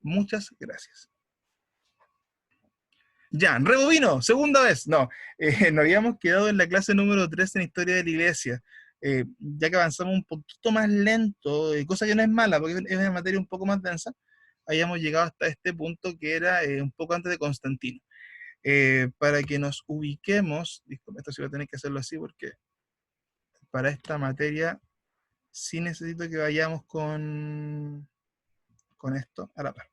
Muchas gracias. Ya, rebobino, segunda vez. No, nos habíamos quedado en la clase número 3 en Historia de la Iglesia. Ya que avanzamos un poquito más lento, cosa que no es mala, porque es una materia un poco más densa, habíamos llegado hasta este punto que era un poco antes de Constantino. Para que nos ubiquemos, disculpe, esto sí voy a tener que hacerlo así porque para esta materia sí necesito que vayamos con esto a la par.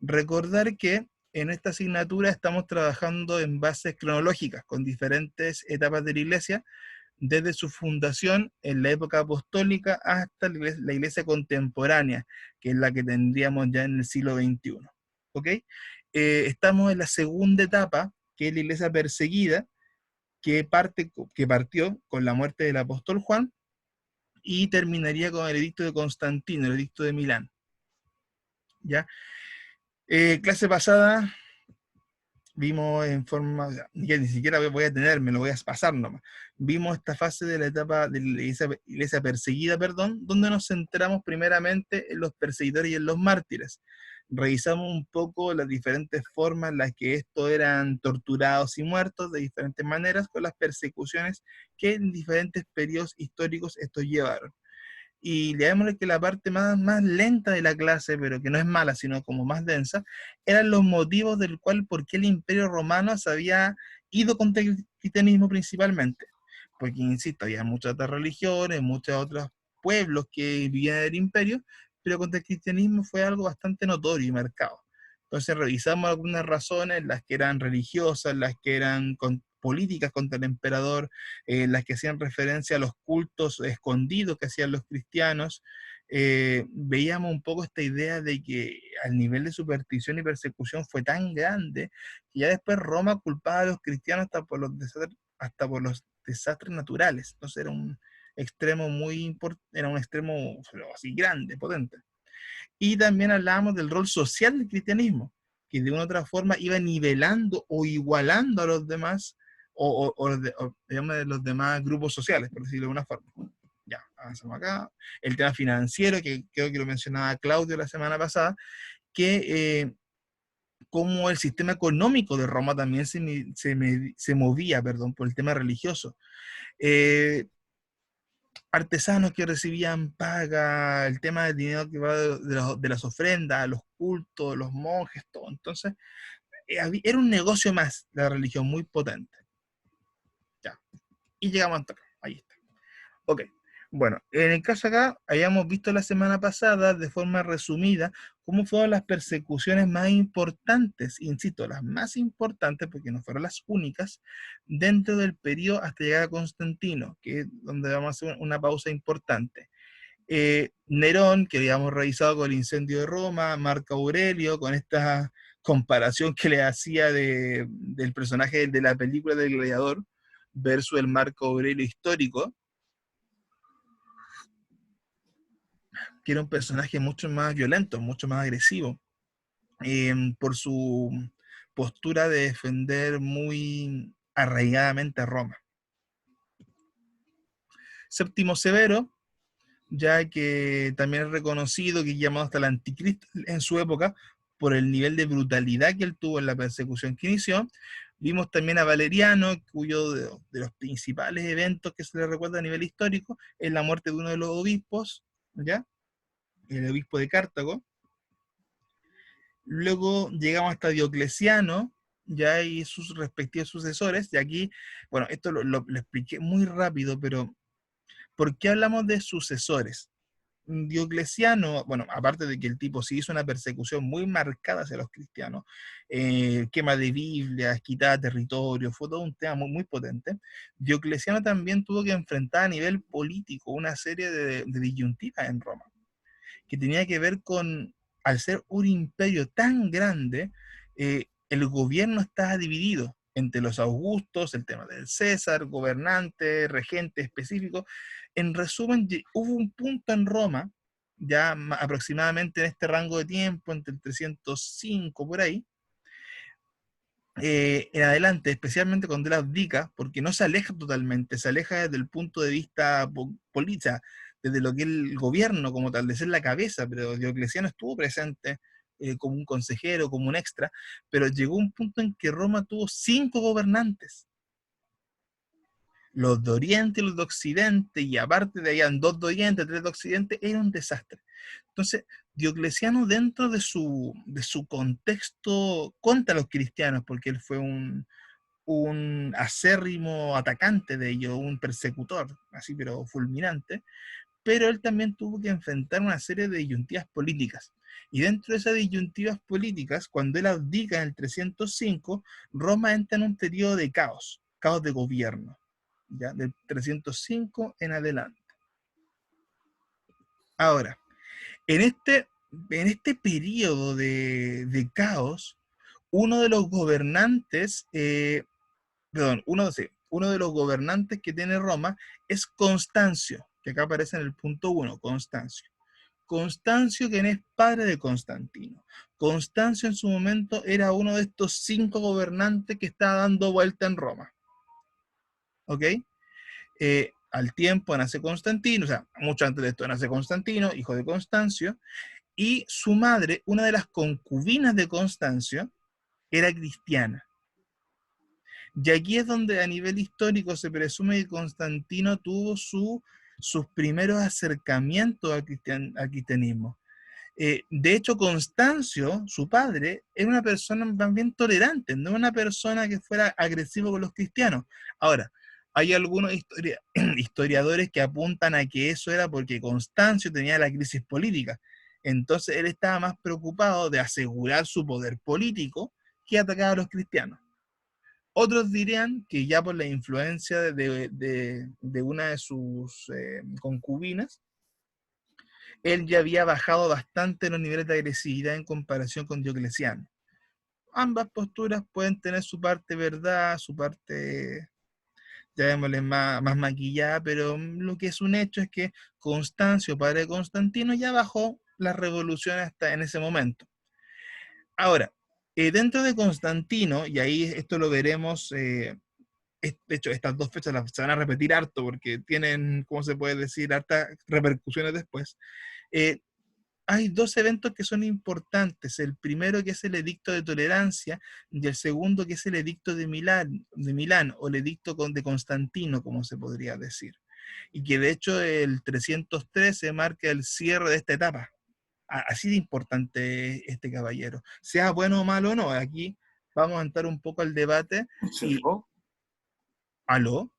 Recordar que en esta asignatura estamos trabajando en bases cronológicas con diferentes etapas de la Iglesia, desde su fundación en la época apostólica hasta la iglesia contemporánea, que es la que tendríamos ya en el siglo XXI. ¿Ok? Estamos en la segunda etapa, que es la iglesia perseguida, que partió con la muerte del apóstol Juan y terminaría con el edicto de Constantino, el edicto de Milán. ¿Ya? Clase pasada vimos en forma, ya ni siquiera voy a tener, me lo voy a pasar nomás. Vimos esta fase de la etapa de la iglesia perseguida, perdón, donde nos centramos primeramente en los perseguidores y en los mártires. Revisamos un poco las diferentes formas en las que estos eran torturados y muertos de diferentes maneras, con las persecuciones que en diferentes periodos históricos estos llevaron. Y leámosle que la parte más lenta de la clase, pero que no es mala, sino como más densa, eran los motivos del cual, por qué el Imperio Romano se había ido contra el cristianismo principalmente. Porque, insisto, había muchas otras religiones, muchos otros pueblos que vivían del imperio, pero contra el cristianismo fue algo bastante notorio y marcado. Entonces revisamos algunas razones, las que eran religiosas, las que eran políticas contra el emperador, las que hacían referencia a los cultos escondidos que hacían los cristianos. Veíamos un poco esta idea de que al nivel de superstición y persecución fue tan grande que ya después Roma culpaba a los cristianos hasta por los desastres naturales. Entonces era un extremo muy importante, era un extremo así grande, potente. Y también hablábamos del rol social del cristianismo, que de una u otra forma iba nivelando o igualando a los demás, digamos, de los demás grupos sociales, por decirlo de una forma. Ya, avanzamos acá. El tema financiero, que creo que lo mencionaba Claudio la semana pasada, que como el sistema económico de Roma también se movía, perdón, por el tema religioso. Artesanos que recibían paga, el tema del dinero que va de las ofrendas, los cultos, los monjes, todo. Entonces, era un negocio más la religión, muy potente. Ya. Y llegamos hasta acá. Ahí está. Ok. Bueno, en el caso acá, habíamos visto la semana pasada, de forma resumida, cómo fueron las persecuciones más importantes, insisto, las más importantes, porque no fueron las únicas, dentro del periodo hasta llegar a Constantino, que es donde vamos a hacer una pausa importante. Nerón, que habíamos revisado con el incendio de Roma, Marco Aurelio, con esta comparación que le hacía del personaje de la película del Gladiador versus el Marco Aurelio histórico, que era un personaje mucho más violento, mucho más agresivo, por su postura de defender muy arraigadamente a Roma. Séptimo Severo, ya que también es reconocido que es llamado hasta el anticristo en su época, por el nivel de brutalidad que él tuvo en la persecución que inició. Vimos también a Valeriano, cuyo de los principales eventos que se le recuerda a nivel histórico es la muerte de uno de los obispos, ¿ya? El obispo de Cartago. Luego llegamos hasta Diocleciano, ya y sus respectivos sucesores, y aquí, bueno, esto lo expliqué muy rápido, pero ¿por qué hablamos de sucesores? Diocleciano, bueno, aparte de que el tipo sí hizo una persecución muy marcada hacia los cristianos, quema de Biblias, quitada de territorio, fue todo un tema muy, muy potente. Diocleciano también tuvo que enfrentar a nivel político una serie de disyuntivas en Roma, que tenía que ver con, al ser un imperio tan grande, el gobierno estaba dividido entre los augustos, el tema del César, gobernante, regente específico. En resumen, hubo un punto en Roma, ya aproximadamente en este rango de tiempo, entre el 305 por ahí, en adelante, especialmente cuando él abdica, porque no se aleja totalmente, se aleja desde el punto de vista político, desde lo que es el gobierno como tal, de ser la cabeza, pero Diocleciano estuvo presente como un consejero, como un extra, pero llegó un punto en que Roma tuvo 5 gobernantes. Los de Oriente y los de Occidente, y aparte de habían 2 de Oriente, 3 de Occidente, era un desastre. Entonces, Diocleciano, dentro de su contexto contra los cristianos, porque él fue un acérrimo atacante de ellos, un persecutor, así pero fulminante, pero él también tuvo que enfrentar una serie de disyuntivas políticas. Y dentro de esas disyuntivas políticas, cuando él abdica en el 305, Roma entra en un periodo de caos, caos de gobierno, ¿ya? Del 305 en adelante. Ahora, en este periodo de caos, uno de los gobernantes, uno de los gobernantes que tiene Roma es Constancio, que acá aparece en el punto 1, Constancio. Constancio, quien es padre de Constantino. Constancio en su momento era uno de estos 5 gobernantes que estaba dando vuelta en Roma. ¿Ok? Al tiempo nace Constantino, o sea, mucho antes de esto nace Constantino, hijo de Constancio, y su madre, una de las concubinas de Constancio, era cristiana. Y aquí es donde a nivel histórico se presume que Constantino tuvo sus primeros acercamientos al cristianismo. De hecho, Constancio, su padre, era una persona también tolerante, no una persona que fuera agresivo con los cristianos. Ahora, hay algunos historiadores que apuntan a que eso era porque Constancio tenía la crisis política. Entonces él estaba más preocupado de asegurar su poder político que atacar a los cristianos. Otros dirían que ya por la influencia de una de sus concubinas, él ya había bajado bastante los niveles de agresividad en comparación con Diocleciano. Ambas posturas pueden tener su parte verdad, su parte, llamémosle, más maquillada, pero lo que es un hecho es que Constancio, padre de Constantino, ya bajó las revoluciones hasta en ese momento. Ahora, dentro de Constantino, y ahí esto lo veremos, de hecho, estas 2 fechas se van a repetir harto porque tienen, ¿cómo se puede decir?, hartas repercusiones después. Hay 2 eventos que son importantes. El primero, que es el edicto de tolerancia, y el segundo, que es el edicto de Milán, o el edicto de Constantino, como se podría decir. Y que de hecho el 313 marca el cierre de esta etapa. Así de importante este caballero. Sea bueno o malo o no, aquí vamos a entrar un poco al debate. Y, ¿aló?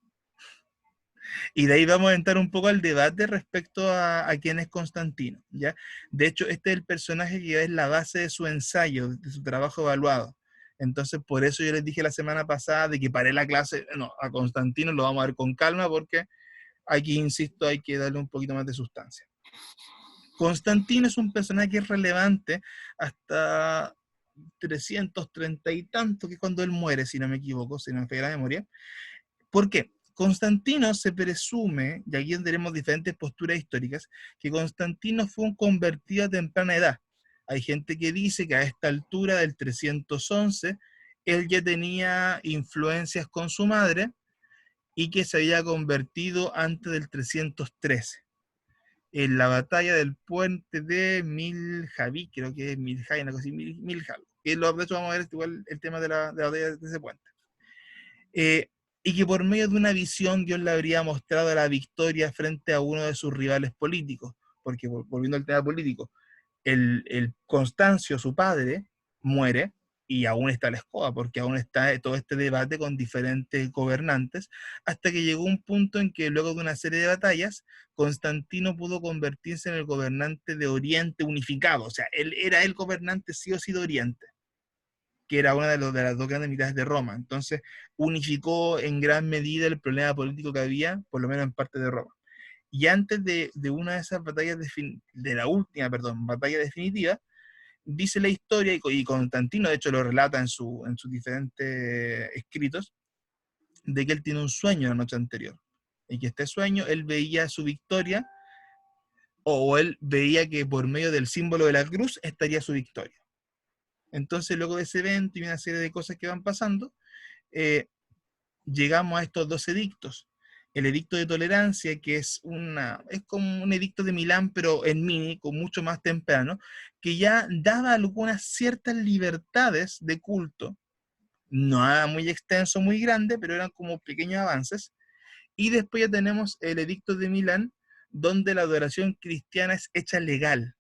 Y de ahí vamos a entrar un poco al debate respecto a quién es Constantino, ¿ya? De hecho, este es el personaje que es la base de su ensayo, de su trabajo evaluado. Entonces, por eso yo les dije la semana pasada de que paré la clase, no, a Constantino lo vamos a ver con calma porque aquí, insisto, hay que darle un poquito más de sustancia. Constantino es un personaje que es relevante hasta 330 y tanto, que es cuando él muere, si no me equivoco, si no me falla la memoria. ¿Por qué? Constantino se presume, y aquí tendremos diferentes posturas históricas, que Constantino fue un convertido a temprana edad. Hay gente que dice que a esta altura del 311, él ya tenía influencias con su madre y que se había convertido antes del 313, en la batalla del puente de Miljaví, creo que es Miljaví, una cosa así, Miljaví. De hecho vamos a ver igual el tema de la batalla de ese puente. Y que por medio de una visión Dios le habría mostrado la victoria frente a uno de sus rivales políticos, porque volviendo al tema político, el Constancio, su padre, muere y aún está la escoba, porque aún está todo este debate con diferentes gobernantes, hasta que llegó un punto en que luego de una serie de batallas, Constantino pudo convertirse en el gobernante de Oriente unificado, o sea, él era el gobernante sí o sí de Oriente, que era una de las 2 grandes mitades de Roma. Entonces, unificó en gran medida el problema político que había, por lo menos en parte de Roma. Y antes de una de esas batallas, de la última, perdón, batalla definitiva, dice la historia, y Constantino de hecho lo relata en sus diferentes escritos, de que él tiene un sueño la noche anterior, y que este sueño él veía su victoria, o él veía que por medio del símbolo de la cruz estaría su victoria. Entonces, luego de ese evento y una serie de cosas que van pasando, llegamos a estos 2 edictos. el edicto de tolerancia, que es como un edicto de Milán, pero en mini, con mucho más temprano, que ya daba algunas ciertas libertades de culto, no era muy extenso, muy grande, pero eran como pequeños avances. Y después ya tenemos el edicto de Milán, donde la adoración cristiana es hecha legal.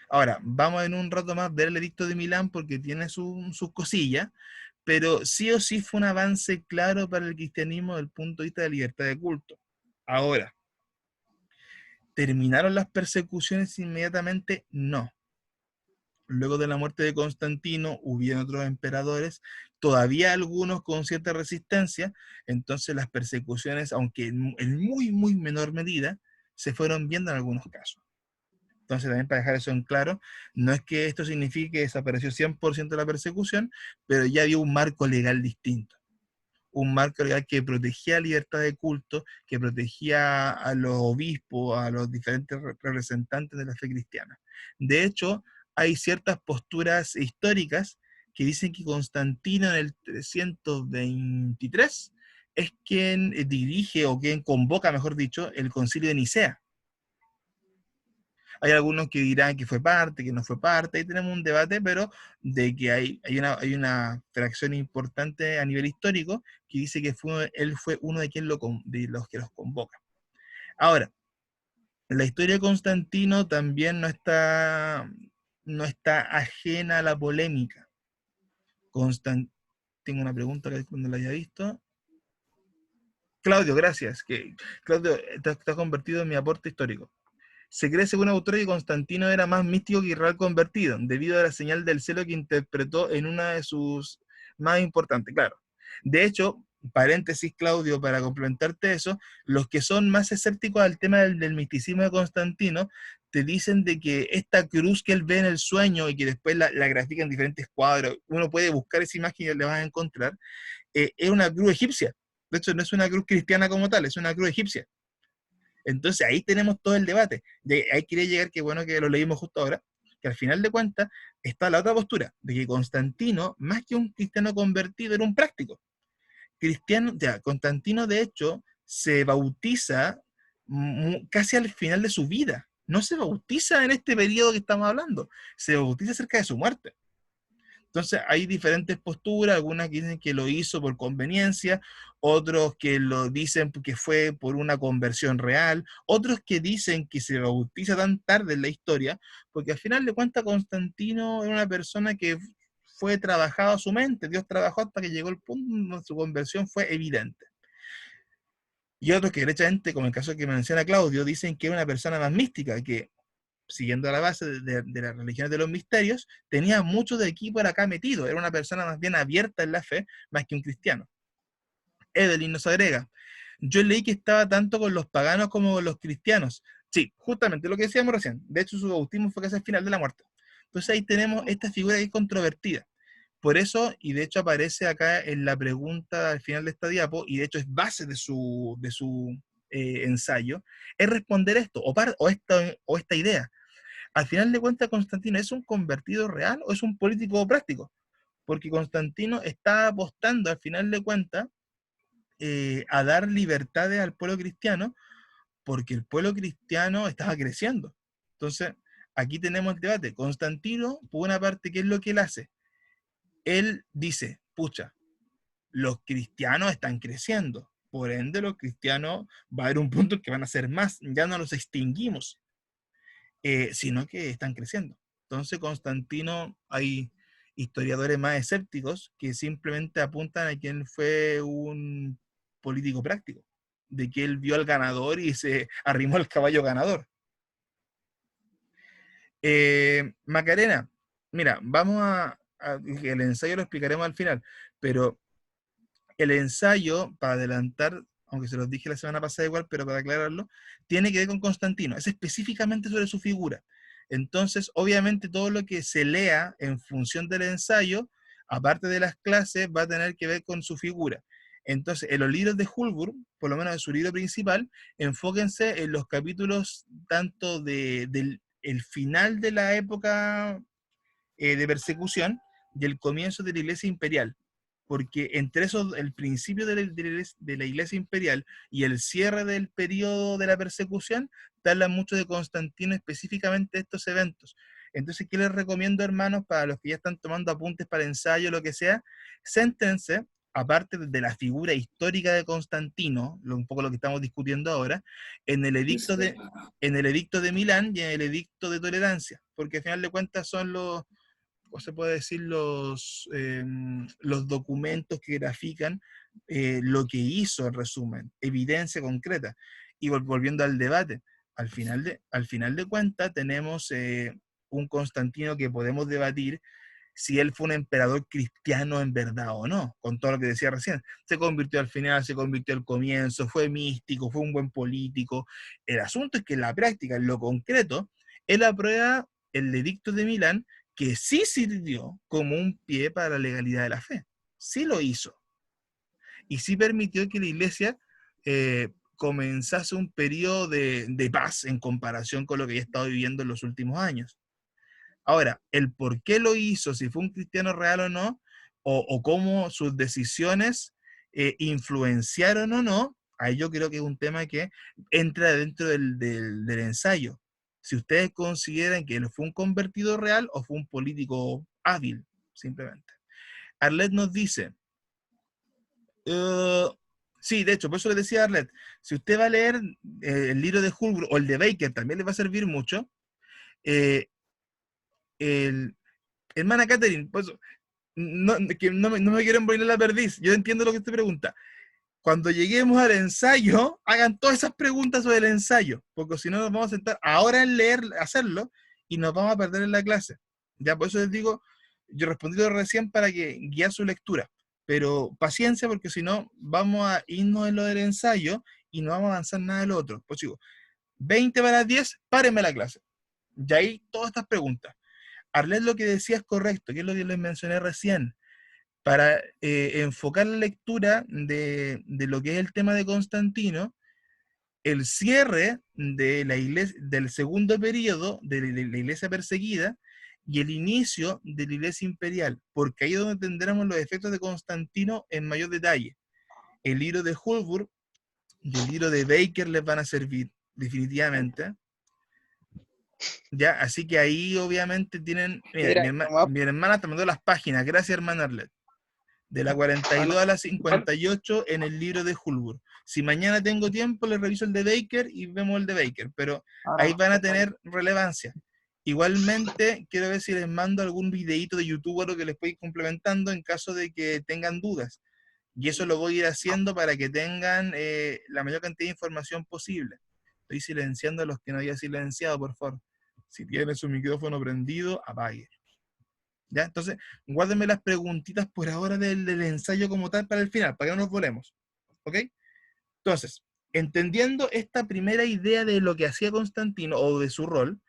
Ahora, vamos en un rato más a ver el edicto de Milán porque tiene sus cosillas, pero sí o sí fue un avance claro para el cristianismo desde el punto de vista de libertad de culto. Ahora, ¿terminaron las persecuciones inmediatamente? No. Luego de la muerte de Constantino, hubieron otros emperadores, todavía algunos con cierta resistencia, entonces las persecuciones, aunque en muy, muy menor medida, se fueron viendo en algunos casos. Entonces, también para dejar eso en claro, no es que esto signifique que desapareció 100% la persecución, pero ya había un marco legal distinto. Un marco legal que protegía la libertad de culto, que protegía a los obispos, a los diferentes representantes de la fe cristiana. De hecho, hay ciertas posturas históricas que dicen que Constantino en el 323 es quien dirige o quien convoca, mejor dicho, el concilio de Nicea. Hay algunos que dirán que fue parte, que no fue parte, ahí tenemos un debate, pero de que hay una fracción importante a nivel histórico que dice que él fue uno de los que los convoca. Ahora, la historia de Constantino también no está ajena a la polémica. Tengo una pregunta que cuando la haya visto. Claudio, gracias. Claudio, te has convertido en mi aporte histórico. Se cree, según autor, que Constantino era más místico que Israel convertido, debido a la señal del cielo que interpretó en una de sus más importantes, claro. De hecho, paréntesis, Claudio, para complementarte eso, los que son más escépticos al tema del misticismo de Constantino, te dicen de que esta cruz que él ve en el sueño y que después la grafica en diferentes cuadros, uno puede buscar esa imagen y le vas a encontrar, es una cruz egipcia. De hecho, no es una cruz cristiana como tal, es una cruz egipcia. Entonces ahí tenemos todo el debate. Ahí quería llegar, que bueno que lo leímos justo ahora, que al final de cuentas está la otra postura, de que Constantino, más que un cristiano convertido, era un práctico. Constantino de hecho se bautiza casi al final de su vida. No se bautiza en este periodo que estamos hablando, se bautiza cerca de su muerte. Entonces hay diferentes posturas, algunas que dicen que lo hizo por conveniencia, otros que lo dicen que fue por una conversión real, otros que dicen que se bautiza tan tarde en la historia, porque al final de cuentas Constantino era una persona que fue trabajado a su mente, Dios trabajó hasta que llegó el punto donde su conversión fue evidente. Y otros que derechamente, como el caso que menciona Claudio, dicen que era una persona más mística, que siguiendo la base de las religiones de los misterios, tenía mucho de aquí por acá metido, era una persona más bien abierta en la fe, más que un cristiano. Evelyn nos agrega, yo leí que estaba tanto con los paganos como con los cristianos. Sí, justamente lo que decíamos recién, de hecho su bautismo fue casi al final de la muerte. Entonces ahí tenemos esta figura que es controvertida. Por eso, y de hecho aparece acá en la pregunta al final de esta diapo, y de hecho es base de su ensayo, es responder esto, o esta idea. Al final de cuentas, Constantino, ¿es un convertido real o es un político práctico? Porque Constantino está apostando, al final de cuentas, a dar libertades al pueblo cristiano, porque el pueblo cristiano estaba creciendo. Entonces, aquí tenemos el debate. Constantino, por una parte, ¿qué es lo que él hace? Él dice, pucha, los cristianos están creciendo, por ende los cristianos va a haber un punto que van a ser más, ya no los extinguimos, sino que están creciendo. Entonces, Constantino, hay historiadores más escépticos que simplemente apuntan a que él fue un político práctico, de que él vio al ganador y se arrimó al caballo ganador. Macarena, mira, el ensayo lo explicaremos al final, pero el ensayo, para adelantar, aunque se los dije la semana pasada igual, pero para aclararlo, tiene que ver con Constantino, es específicamente sobre su figura. Entonces, obviamente, todo lo que se lea en función del ensayo, aparte de las clases, va a tener que ver con su figura. Entonces, en los libros de Hulburg, por lo menos en su libro principal, enfóquense en los capítulos tanto del el final de la época de persecución y el comienzo de la iglesia imperial. porque entre esos, el principio de la Iglesia imperial y el cierre del periodo de la persecución, te hablan mucho de Constantino, específicamente de estos eventos. Entonces, ¿qué les recomiendo, hermanos, para los que ya están tomando apuntes para ensayo, lo que sea? Séntense, aparte de la figura histórica de Constantino, un poco lo que estamos discutiendo ahora, en el edicto de, en el edicto de Milán y en el edicto de tolerancia, porque al final de cuentas son los, o se puede decir, los documentos que grafican lo que hizo, en resumen, evidencia concreta. Y volviendo al debate, al final de cuentas tenemos un Constantino que podemos debatir si él fue un emperador cristiano en verdad o no, con todo lo que decía recién. Se convirtió al final, se convirtió al comienzo, fue místico, fue un buen político. El asunto es que en la práctica, en lo concreto, él aprueba el edicto de Milán, que sí sirvió como un pie para la legalidad de la fe. Sí lo hizo. Y sí permitió que la iglesia comenzase un periodo de paz en comparación con lo que ya estado viviendo en los últimos años. Ahora, el por qué lo hizo, si fue un cristiano real o no, o cómo sus decisiones influenciaron o no, ahí yo creo que es un tema que entra dentro del ensayo. Si ustedes consideran que él fue un convertido real o fue un político hábil, simplemente. Arlet nos dice, sí, de hecho, por eso le decía a Arlet, si usted va a leer el libro de Hulbur o el de Baker, también le va a servir mucho. eh, el, Hermana Catherine, pues, no, que no me quiero emboinar la perdiz, yo entiendo lo que usted pregunta. Cuando lleguemos al ensayo, hagan todas esas preguntas sobre el ensayo, porque si no nos vamos a sentar ahora en leer, hacerlo, y nos vamos a perder en la clase. Ya, por eso les digo, yo respondí lo recién para que guiar su lectura, pero paciencia, porque si no, vamos a irnos en lo del ensayo y no vamos a avanzar nada del otro. Pues digo, 20 para las 10, párenme la clase. Y ahí todas estas preguntas. Arlet lo que decía es correcto, que es lo que les mencioné recién. Para enfocar la lectura de lo que es el tema de Constantino, el cierre de la iglesia, del segundo periodo de la iglesia perseguida y el inicio de la iglesia imperial, porque ahí es donde tendremos los efectos de Constantino en mayor detalle. El libro de Holburg y el libro de Baker les van a servir definitivamente. Ya, así que ahí obviamente tienen, mira, Mira, nomás, mi hermana te mandó las páginas, gracias hermana Arlet, de la 42 a la 58 en el libro de Hulbur. Si mañana tengo tiempo, le reviso el de Baker y vemos el de Baker, pero ahí van a tener relevancia. Igualmente, quiero ver si les mando algún videito de YouTube o lo que les pueda ir complementando en caso de que tengan dudas. Y eso lo voy a ir haciendo para que tengan la mayor cantidad de información posible. Estoy silenciando a los que no haya silenciado, por favor. Si tiene su micrófono prendido, apague. ¿Ya? Entonces, guárdenme las preguntitas por ahora del ensayo como tal para el final, para que no nos volemos. ¿Ok? Entonces, entendiendo esta primera idea de lo que hacía Constantino o de su rol,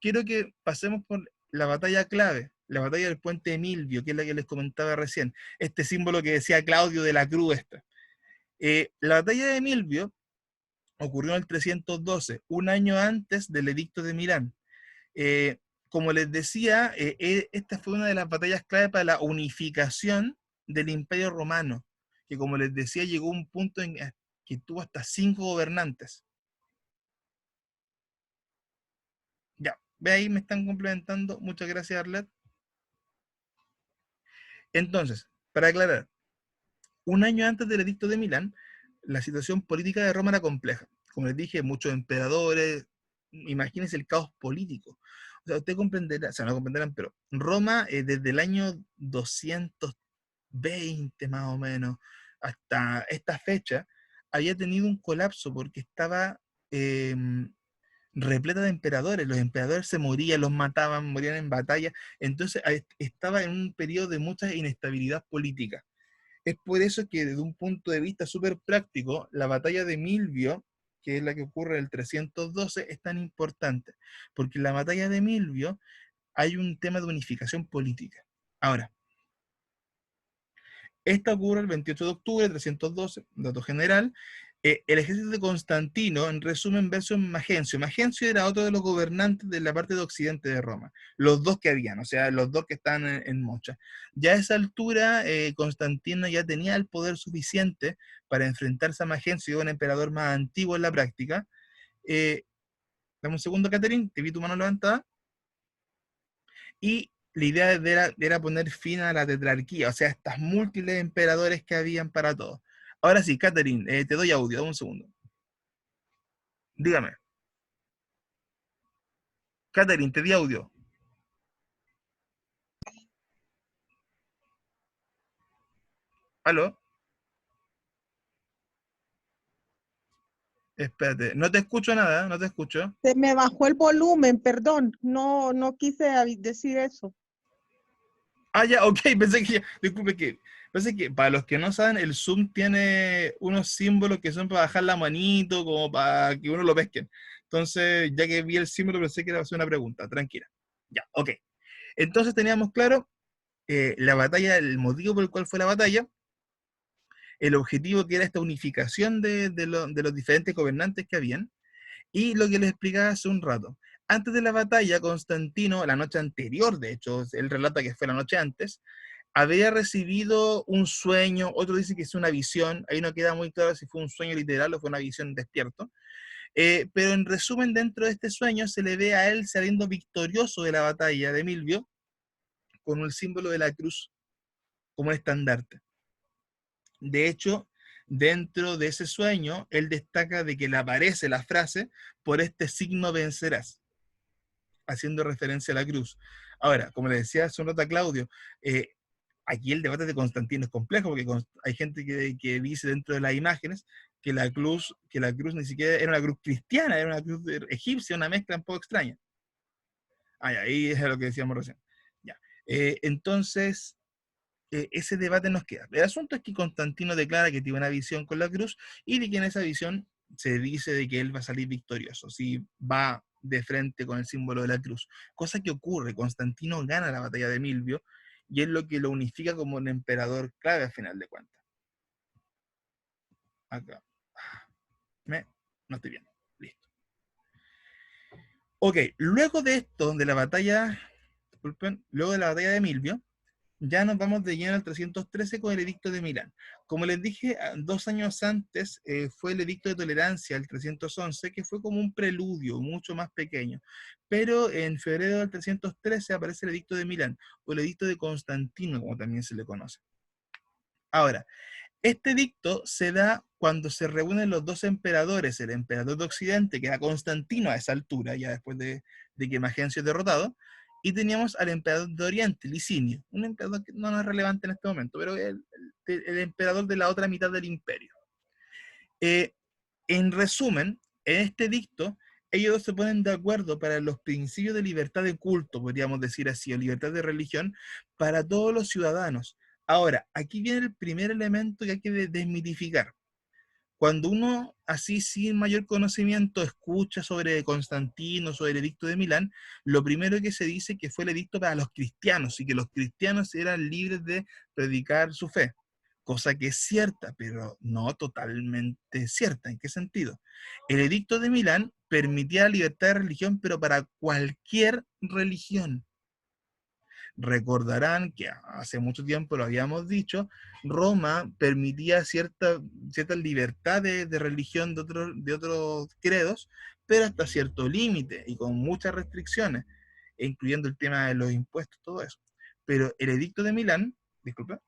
quiero que pasemos por la batalla clave, la batalla del puente de Milvio, que es la que les comentaba recién, este símbolo que decía Claudio de la cruz esta. La batalla de Milvio ocurrió en el 312, un año antes del edicto de Milán. Eh, Como les decía, esta fue una de las batallas clave para la unificación del Imperio Romano, que como les decía, llegó a un punto en que tuvo hasta 5 gobernantes. Ya, ve ahí, me están complementando. Muchas gracias, Arlet. Entonces, para aclarar, un año antes del edicto de Milán, la situación política de Roma era compleja. Como les dije, muchos emperadores, imagínense el caos político. O sea, usted comprenderá, o sea, no comprenderán, pero Roma desde el año 220 más o menos hasta esta fecha había tenido un colapso porque estaba eh, repleta de emperadores. Los emperadores se morían, los mataban, morían en batalla. Entonces estaba en un periodo de mucha inestabilidad política. Es por eso que desde un punto de vista súper práctico, la batalla de Milvio, que es la que ocurre en el 312, es tan importante, porque en la batalla de Milvio hay un tema de unificación política. Ahora, esta ocurre el 28 de octubre de 312, dato general, El ejército de Constantino, en resumen, versus Magencio. Magencio era otro de los gobernantes de la parte de occidente de Roma. Los dos que habían, o sea, los dos que están en Mocha. Ya a esa altura, Constantino ya tenía el poder suficiente para enfrentarse a Magencio, un emperador más antiguo en la práctica. Dame un segundo, Catherine, te vi tu mano levantada. Y la idea era poner fin a la tetrarquía, o sea, estas múltiples emperadores que habían para todos. Ahora sí, Catherine, te doy audio, dame un segundo. Dígame. Catherine, te di audio. ¿Aló? Espérate, no te escucho nada, no te escucho. Se me bajó el volumen, perdón, no quise decir eso. Ah, ya, ok, disculpe pensé que para los que no saben, el Zoom tiene unos símbolos que son para bajar la manito, como para que uno lo pesquen. Entonces, ya que vi el símbolo, pensé que era una pregunta, tranquila. Ya, ok. Entonces teníamos claro la batalla, el motivo por el cual fue la batalla, el objetivo que era esta unificación de los diferentes gobernantes que habían, y lo que les explicaba hace un rato. Antes de la batalla, Constantino, la noche anterior, de hecho, él relata que fue la noche antes, había recibido un sueño, otro dice que es una visión, ahí no queda muy claro si fue un sueño literal o fue una visión despierto, pero en resumen, dentro de este sueño se le ve a él saliendo victorioso de la batalla de Milvio, con el símbolo de la cruz como estandarte. De hecho, dentro de ese sueño, él destaca de que le aparece la frase, por este signo vencerás, haciendo referencia a la cruz. Ahora, como le decía hace un rato a Claudio, eh, aquí el debate de Constantino es complejo, porque hay gente que dice dentro de las imágenes que la cruz ni siquiera era una cruz cristiana, era una cruz egipcia, una mezcla un poco extraña. Ahí es lo que decíamos recién. Ya. Entonces, ese debate nos queda. El asunto es que Constantino declara que tiene una visión con la cruz y de que en esa visión se dice de que él va a salir victorioso, si va de frente con el símbolo de la cruz. Cosa que ocurre, Constantino gana la batalla de Milvio y es lo que lo unifica como un emperador clave al final de cuentas. Acá. No estoy bien. Listo. Ok, luego de esto, de la batalla, disculpen, luego de la batalla de Milvio, ya nos vamos de lleno al 313 con el edicto de Milán. Como les dije, 2 años antes fue el edicto de tolerancia, el 311, que fue como un preludio mucho más pequeño. Pero en febrero del 313 aparece el edicto de Milán, o el edicto de Constantino, como también se le conoce. Ahora, este edicto se da cuando se reúnen los dos emperadores, el emperador de Occidente, que era Constantino a esa altura, ya después de que Magencio es derrotado, y teníamos al emperador de Oriente, Licinio, un emperador que no es relevante en este momento, pero el emperador de la otra mitad del imperio. En resumen, en este edicto, ellos se ponen de acuerdo para los principios de libertad de culto, podríamos decir así, o libertad de religión, para todos los ciudadanos. Ahora, aquí viene el primer elemento que hay que desmitificar. Cuando uno, así sin mayor conocimiento, escucha sobre Constantino, sobre el edicto de Milán, lo primero que se dice que fue el edicto para los cristianos y que los cristianos eran libres de predicar su fe. Cosa que es cierta, pero no totalmente cierta. ¿En qué sentido? El edicto de Milán permitía la libertad de religión, pero para cualquier religión. Recordarán que hace mucho tiempo lo habíamos dicho, Roma permitía cierta libertad de religión de otros credos, pero hasta cierto límite y con muchas restricciones, incluyendo el tema de los impuestos, todo eso. Pero el edicto de Milán, disculpa,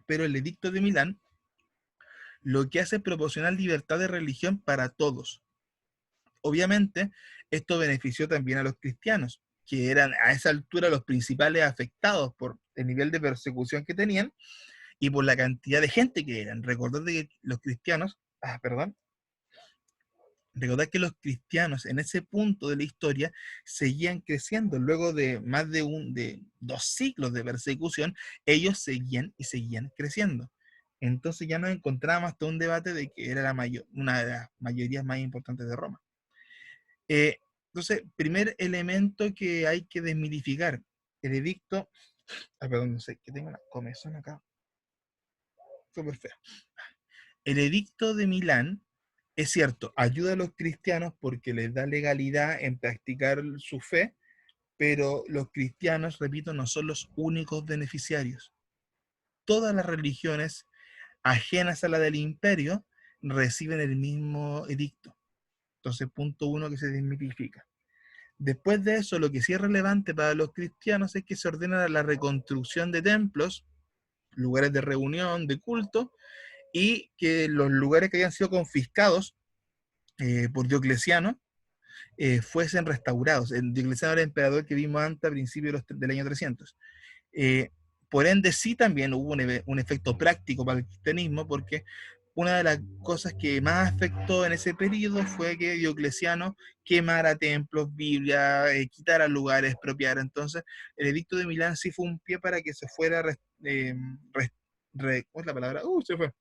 pero el edicto de Milán lo que hace es proporcionar libertad de religión para todos. Obviamente, esto benefició también a los cristianos, que eran a esa altura los principales afectados por el nivel de persecución que tenían y por la cantidad de gente que eran. Recordad que los cristianos, recordad que los cristianos en ese punto de la historia seguían creciendo. Luego de más de 2 siglos de persecución, ellos seguían y seguían creciendo. Entonces ya nos encontrábamos hasta un debate de que era una de las mayorías más importantes de Roma. Entonces, primer elemento que hay que desmitificar, el edicto Ah, perdón, no sé, que tengo una comezón acá. Súper fea. El edicto de Milán, es cierto, ayuda a los cristianos porque les da legalidad en practicar su fe, pero los cristianos, repito, no son los únicos beneficiarios. Todas las religiones ajenas a la del imperio reciben el mismo edicto. Entonces, punto uno que se desmitifica. Después de eso, lo que sí es relevante para los cristianos es que se ordena la reconstrucción de templos, lugares de reunión, de culto, y que los lugares que habían sido confiscados por Diocleciano fuesen restaurados. El Diocleciano era el emperador que vimos antes a principios del año 300. Eh, por ende, sí también hubo un efecto práctico para el cristianismo, porque una de las cosas que más afectó en ese periodo fue que Diocleciano quemara templos, Biblia, quitara lugares, expropiara. Entonces, el edicto de Milán sí fue un pie para que se fuera, ¿cómo es la palabra? Se fue.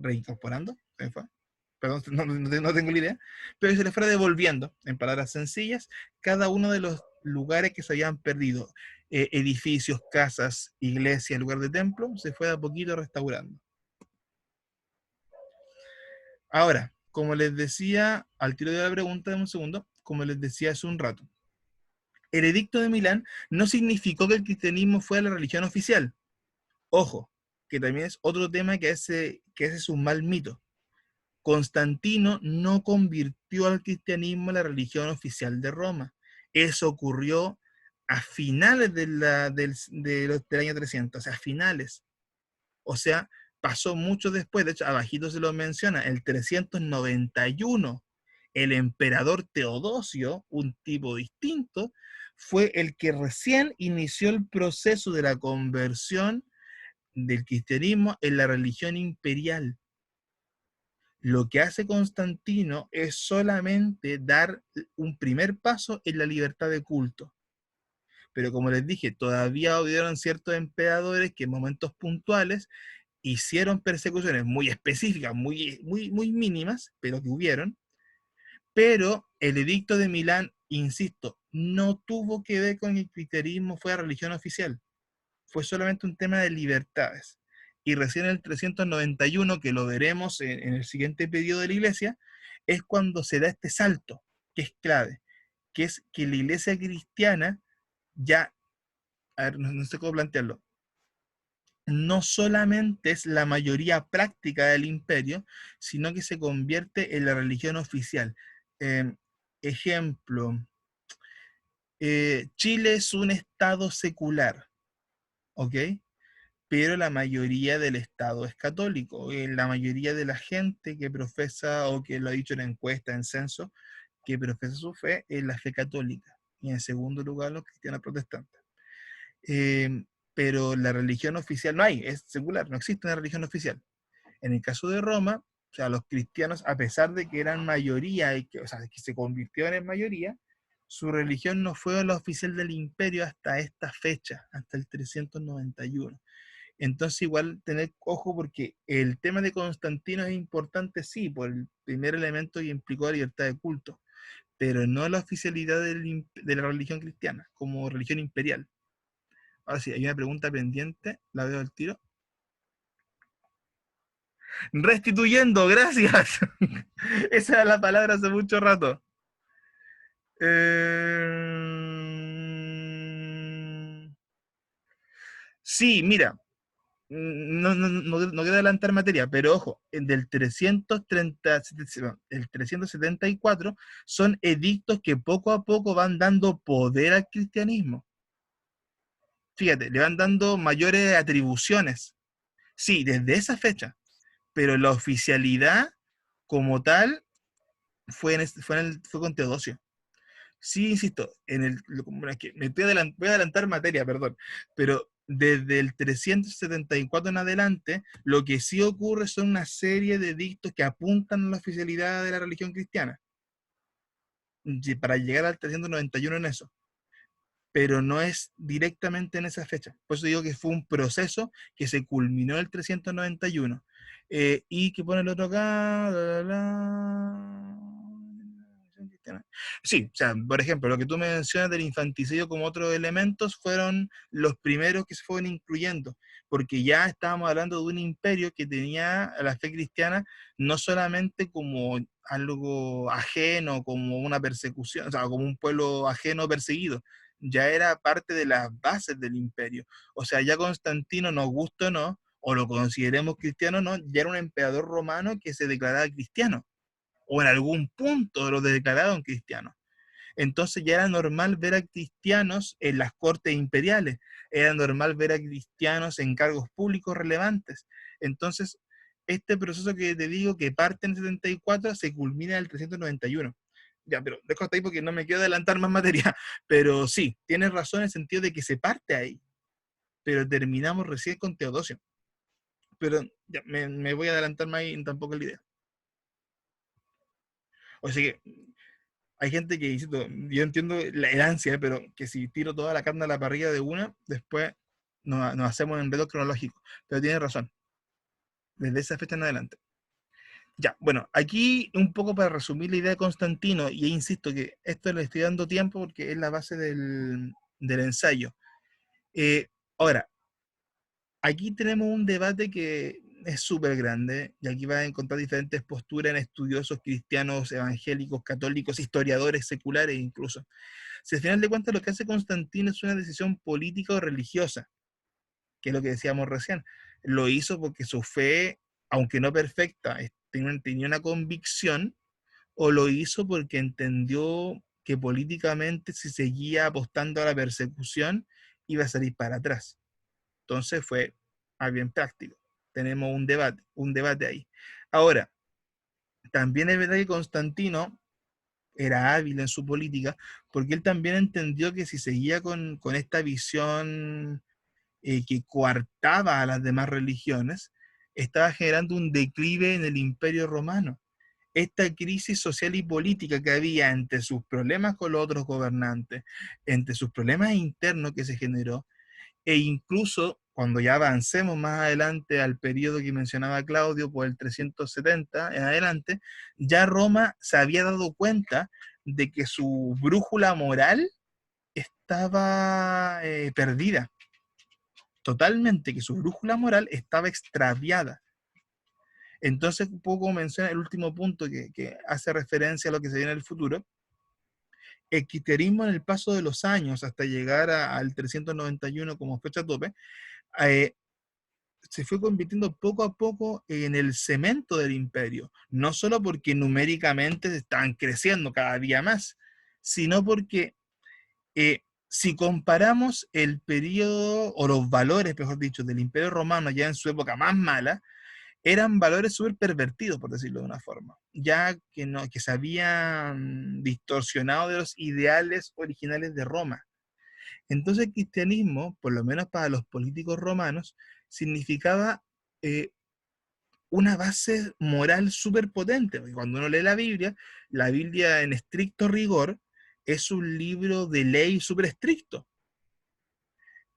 Reincorporando, se fue. Perdón, no tengo la idea, pero se le fuera devolviendo, en palabras sencillas, cada uno de los lugares que se habían perdido, edificios, casas, iglesias, lugar de templo, se fue de a poquito restaurando. Ahora, como les decía, al tiro de la pregunta de un segundo, como les decía hace un rato, el edicto de Milán no significó que el cristianismo fuera la religión oficial. Ojo, que también es otro tema que ese es un mal mito. Constantino no convirtió al cristianismo en la religión oficial de Roma. Eso ocurrió a finales del año 300, o sea, a finales. O sea, pasó mucho después, de hecho, abajito se lo menciona, el 391, el emperador Teodosio, un tipo distinto, fue el que recién inició el proceso de la conversión del cristianismo en la religión imperial. Lo que hace Constantino es solamente dar un primer paso en la libertad de culto. Pero como les dije, todavía hubieron ciertos emperadores que en momentos puntuales hicieron persecuciones muy específicas, muy mínimas, pero que hubieron. Pero el edicto de Milán, insisto, no tuvo que ver con que el cristianismo fuera religión oficial. Fue solamente un tema de libertades. Y recién en el 391, que lo veremos en el siguiente periodo de la iglesia, es cuando se da este salto, que es clave, que es que la iglesia cristiana ya, a ver, no sé cómo plantearlo, no solamente es la mayoría práctica del imperio, sino que se convierte en la religión oficial. Eh, ejemplo, Chile es un estado secular, ¿ok? Pero la mayoría del Estado es católico. La mayoría de la gente que profesa, o que lo ha dicho en encuesta, en censo, que profesa su fe, es la fe católica. Y en segundo lugar, los cristianos protestantes. Pero la religión oficial no hay, es secular, no existe una religión oficial. En el caso de Roma, o sea, los cristianos, a pesar de que eran mayoría, o sea, que se convirtieron en mayoría, su religión no fue la oficial del imperio hasta esta fecha, hasta el 391. Entonces igual tener ojo porque el tema de Constantino es importante, sí, por el primer elemento que implicó la libertad de culto, pero no la oficialidad de la religión cristiana como religión imperial. Ahora sí, hay una pregunta pendiente, la veo al tiro. Restituyendo, gracias. Esa era la palabra hace mucho rato. Sí, mira, no quiero adelantar materia, pero ojo, el 374 son edictos que poco a poco van dando poder al cristianismo. Fíjate, le van dando mayores atribuciones. Sí, desde esa fecha, pero la oficialidad como tal fue con Teodosio. Sí, insisto, voy a adelantar materia, perdón, pero desde el 374 en adelante, lo que sí ocurre son una serie de edictos que apuntan a la oficialidad de la religión cristiana, para llegar al 391 en eso, pero no es directamente en esa fecha. Por eso digo que fue un proceso que se culminó en el 391. Y que pone el otro acá, Sí, o sea, por ejemplo, lo que tú mencionas del infanticidio como otros elementos fueron los primeros que se fueron incluyendo, porque ya estábamos hablando de un imperio que tenía a la fe cristiana no solamente como algo ajeno, como una persecución, o sea, como un pueblo ajeno perseguido, ya era parte de las bases del imperio. O sea, ya Constantino, nos guste o no, o lo consideremos cristiano o no, ya era un emperador romano que se declaraba cristiano, o en algún punto lo declararon cristianos. Entonces ya era normal ver a cristianos en las cortes imperiales, era normal ver a cristianos en cargos públicos relevantes. Entonces, este proceso que te digo que parte en el 74 se culmina en el 391. Ya, pero dejo hasta ahí porque no me quiero adelantar más materia. Pero sí, tienes razón en el sentido de que se parte ahí, pero terminamos recién con Teodosio. Pero ya, me voy a adelantar más y tampoco es la idea. O sea que hay gente que dice, yo entiendo el ansia, pero que si tiro toda la carne a la parrilla de una, después nos hacemos en veloz cronológico. Pero tiene razón, desde esa fecha en adelante. Ya, bueno, aquí un poco para resumir la idea de Constantino, y insisto que esto le estoy dando tiempo porque es la base del ensayo. Eh, Ahora, aquí tenemos un debate que es súper grande, y aquí vas a encontrar diferentes posturas en estudiosos cristianos, evangélicos, católicos, historiadores seculares incluso. Si al final de cuentas lo que hace Constantino es una decisión política o religiosa, que es lo que decíamos recién, lo hizo porque su fe, aunque no perfecta, tenía una convicción, o lo hizo porque entendió que políticamente si seguía apostando a la persecución iba a salir para atrás. Entonces fue más bien práctico. Tenemos un debate ahí. Ahora, también es verdad que Constantino era hábil en su política, porque él también entendió que si seguía con esta visión que coartaba a las demás religiones, estaba generando un declive en el imperio romano. Esta crisis social y política que había entre sus problemas con los otros gobernantes, entre sus problemas internos que se generó, e incluso cuando ya avancemos más adelante al periodo que mencionaba Claudio, por el 370 en adelante, ya Roma se había dado cuenta de que su brújula moral estaba perdida, totalmente, que su brújula moral estaba extraviada. Entonces, un poco menciona el último punto que hace referencia a lo que se viene en el futuro. El cristianismo en el paso de los años hasta llegar al 391 como fecha tope, eh, se fue convirtiendo poco a poco en el cemento del imperio, no solo porque numéricamente estaban creciendo cada día más, sino porque si comparamos el periodo o los valores, mejor dicho, del imperio romano ya en su época más mala, eran valores súper pervertidos, por decirlo de una forma, ya que, no, que se habían distorsionado de los ideales originales de Roma. Entonces el cristianismo, por lo menos para los políticos romanos, significaba eh, una base moral súper potente, porque cuando uno lee la Biblia en estricto rigor es un libro de ley súper estricto,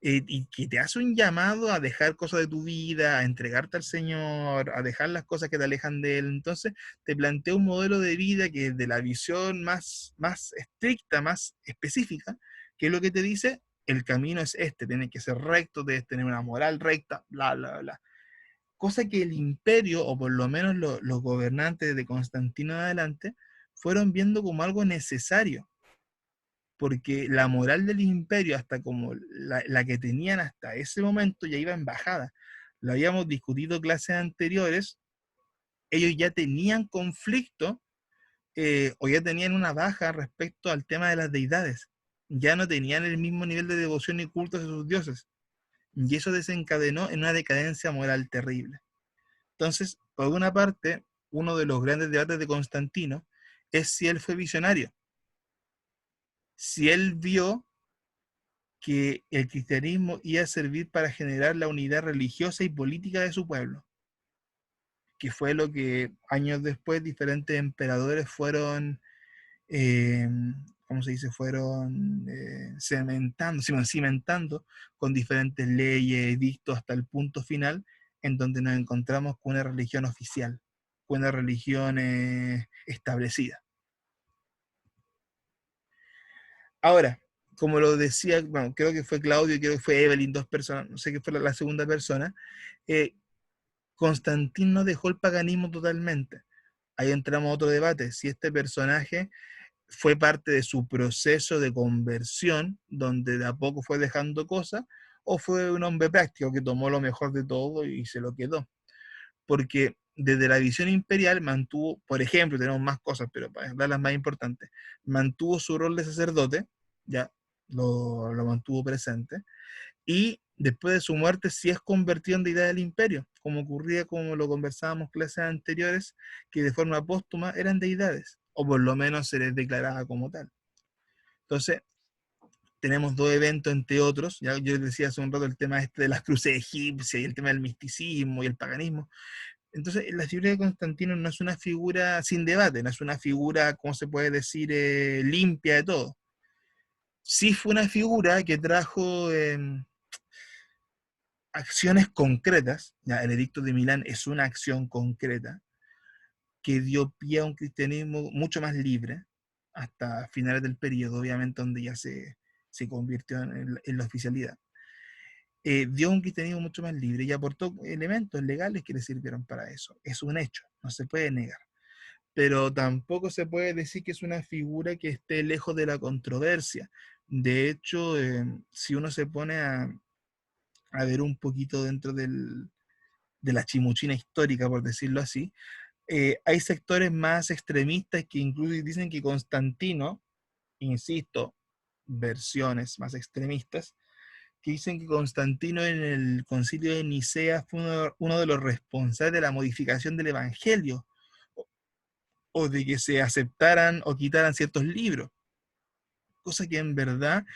y que te hace un llamado a dejar cosas de tu vida, a entregarte al Señor, a dejar las cosas que te alejan de Él. Entonces te plantea un modelo de vida que es de la visión más estricta, más específica, que es lo que te dice, el camino es este, tienes que ser recto, debes tener una moral recta, bla, bla, bla. Cosa que el imperio, o por lo menos los gobernantes de Constantino en adelante, fueron viendo como algo necesario, porque la moral del imperio, hasta como la que tenían hasta ese momento, ya iba en bajada. Lo habíamos discutido en clases anteriores, ellos ya tenían conflicto, o ya tenían una baja respecto al tema de las deidades. Ya no tenían el mismo nivel de devoción y culto a sus dioses. Y eso desencadenó en una decadencia moral terrible. Entonces, por una parte, uno de los grandes debates de Constantino es si él fue visionario, si él vio que el cristianismo iba a servir para generar la unidad religiosa y política de su pueblo, que fue lo que años después diferentes emperadores fueron, eh, ¿cómo se dice? Fueron cimentando con diferentes leyes, edictos hasta el punto final en donde nos encontramos con una religión oficial, con una religión establecida. Ahora, como lo decía, bueno, creo que fue Claudio, creo que fue Evelyn, dos personas, no sé qué fue la segunda persona, eh, Constantino dejó el paganismo totalmente. Ahí entramos a otro debate, si este personaje fue parte de su proceso de conversión, donde de a poco fue dejando cosas, o fue un hombre práctico que tomó lo mejor de todo y se lo quedó. Porque desde la visión imperial mantuvo, por ejemplo, tenemos más cosas, pero para dar las más importantes, mantuvo su rol de sacerdote, ya lo mantuvo presente, y después de su muerte sí es convertido en deidad del imperio, como ocurría, como lo conversábamos clases anteriores, que de forma póstuma eran deidades, o por lo menos se les declaraba como tal. Entonces, tenemos dos eventos entre otros, ya yo decía hace un rato el tema este de las cruces egipcias y el tema del misticismo y el paganismo. Entonces, la figura de Constantino no es una figura sin debate, no es una figura, ¿cómo se puede decir?, limpia de todo. Sí fue una figura que trajo acciones concretas, ya, el edicto de Milán es una acción concreta, que dio pie a un cristianismo mucho más libre, hasta finales del periodo, obviamente, donde ya se convirtió en la oficialidad. Dio un cristianismo mucho más libre y aportó elementos legales que le sirvieron para eso. Es un hecho, no se puede negar. Pero tampoco se puede decir que es una figura que esté lejos de la controversia. De hecho, si uno se pone a ver un poquito dentro de la chimuchina histórica, por decirlo así, hay sectores más extremistas que incluso dicen que Constantino, insisto, versiones más extremistas, que dicen que Constantino en el concilio de Nicea fue uno de los responsables de la modificación del Evangelio, o de que se aceptaran o quitaran ciertos libros, cosa que en verdad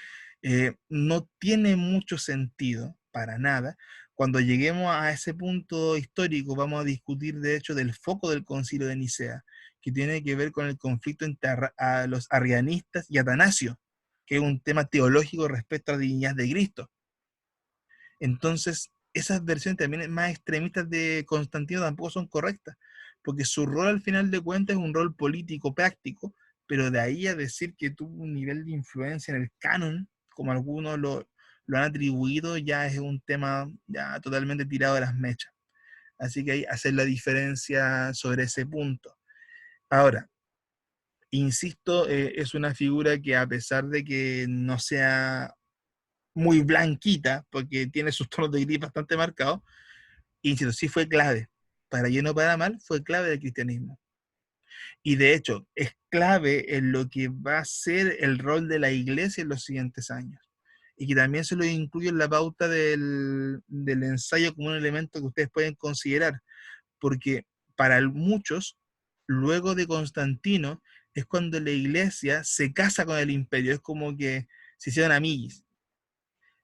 no tiene mucho sentido, para nada. Cuando lleguemos a ese punto histórico, vamos a discutir de hecho del foco del concilio de Nicea, que tiene que ver con el conflicto entre a los arrianistas y Atanasio, que es un tema teológico respecto a la divinidad de Cristo. Entonces, esas versiones también más extremistas de Constantino tampoco son correctas, porque su rol al final de cuentas es un rol político práctico, pero de ahí a decir que tuvo un nivel de influencia en el canon, como algunos lo han atribuido, ya es un tema ya totalmente tirado de las mechas. Así que hay que hacer la diferencia sobre ese punto. Ahora, insisto, es una figura que a pesar de que no sea muy blanquita, porque tiene sus tonos de gris bastante marcados, y insisto, sí fue clave, para bien o para mal, fue clave del cristianismo. Y de hecho, es clave en lo que va a ser el rol de la iglesia en los siguientes años. Y que también se lo incluye en la pauta del ensayo como un elemento que ustedes pueden considerar, porque para muchos, luego de Constantino, es cuando la iglesia se casa con el imperio, es como que se hicieron amiguis.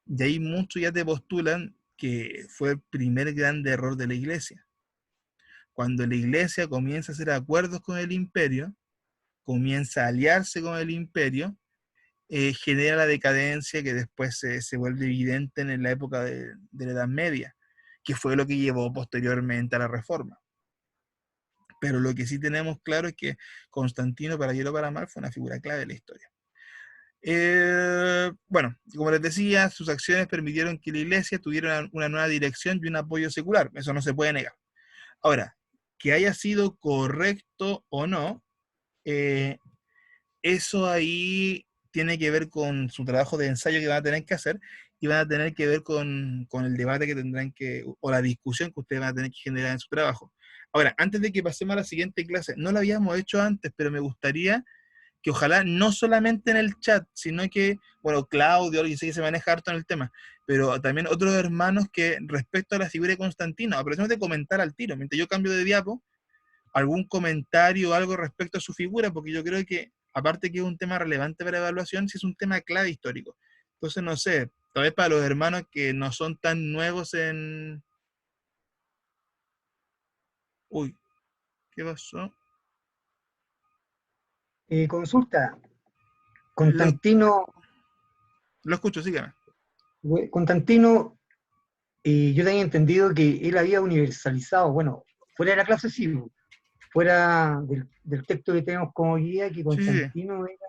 Y ahí muchos ya te postulan que fue el primer gran error de la iglesia. Cuando la iglesia comienza a hacer acuerdos con el imperio, comienza a aliarse con el imperio, genera la decadencia que después se vuelve evidente en la época de la Edad Media, que fue lo que llevó posteriormente a la Reforma. Pero lo que sí tenemos claro es que Constantino, para bien o para mal, fue una figura clave de la historia. Bueno, como les decía, sus acciones permitieron que la iglesia tuviera una nueva dirección y un apoyo secular. Eso no se puede negar. Ahora, que haya sido correcto o no, eh, eso ahí tiene que ver con su trabajo de ensayo que van a tener que hacer y van a tener que ver con el debate que tendrán que, o la discusión que ustedes van a tener que generar en su trabajo. Ahora, antes de que pasemos a la siguiente clase, no lo habíamos hecho antes, pero me gustaría que ojalá no solamente en el chat, sino que, bueno, Claudio, yo sé que se maneja harto en el tema, pero también otros hermanos que respecto a la figura de Constantino, aprovechemos de comentar al tiro, mientras yo cambio de diapo, algún comentario o algo respecto a su figura, porque yo creo que, aparte que es un tema relevante para evaluación, sí es un tema clave histórico. Entonces, no sé, tal vez para los hermanos que no son tan nuevos en... Uy, ¿qué pasó? Consulta, Lo, Constantino, lo escucho, sígueme. Constantino, yo tenía entendido que él había universalizado, bueno, fuera de la clase sí, fuera del texto que tenemos como guía, que Sí, sí. Constantino era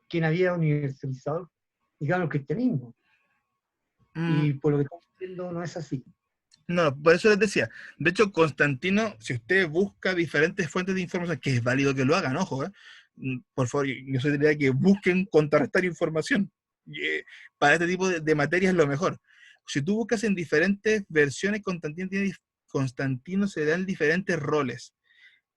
quien había universalizado, digamos, el cristianismo. Mm, Y por lo que estamos viendo no es así. no, por eso les decía. De hecho, Constantino, si usted busca diferentes fuentes de información, que es válido que lo hagan, ojo, por favor, yo soy de la idea que busquen contrarrestar información. Para este tipo de materia es lo mejor. Si tú buscas en diferentes versiones, Constantino se dan diferentes roles.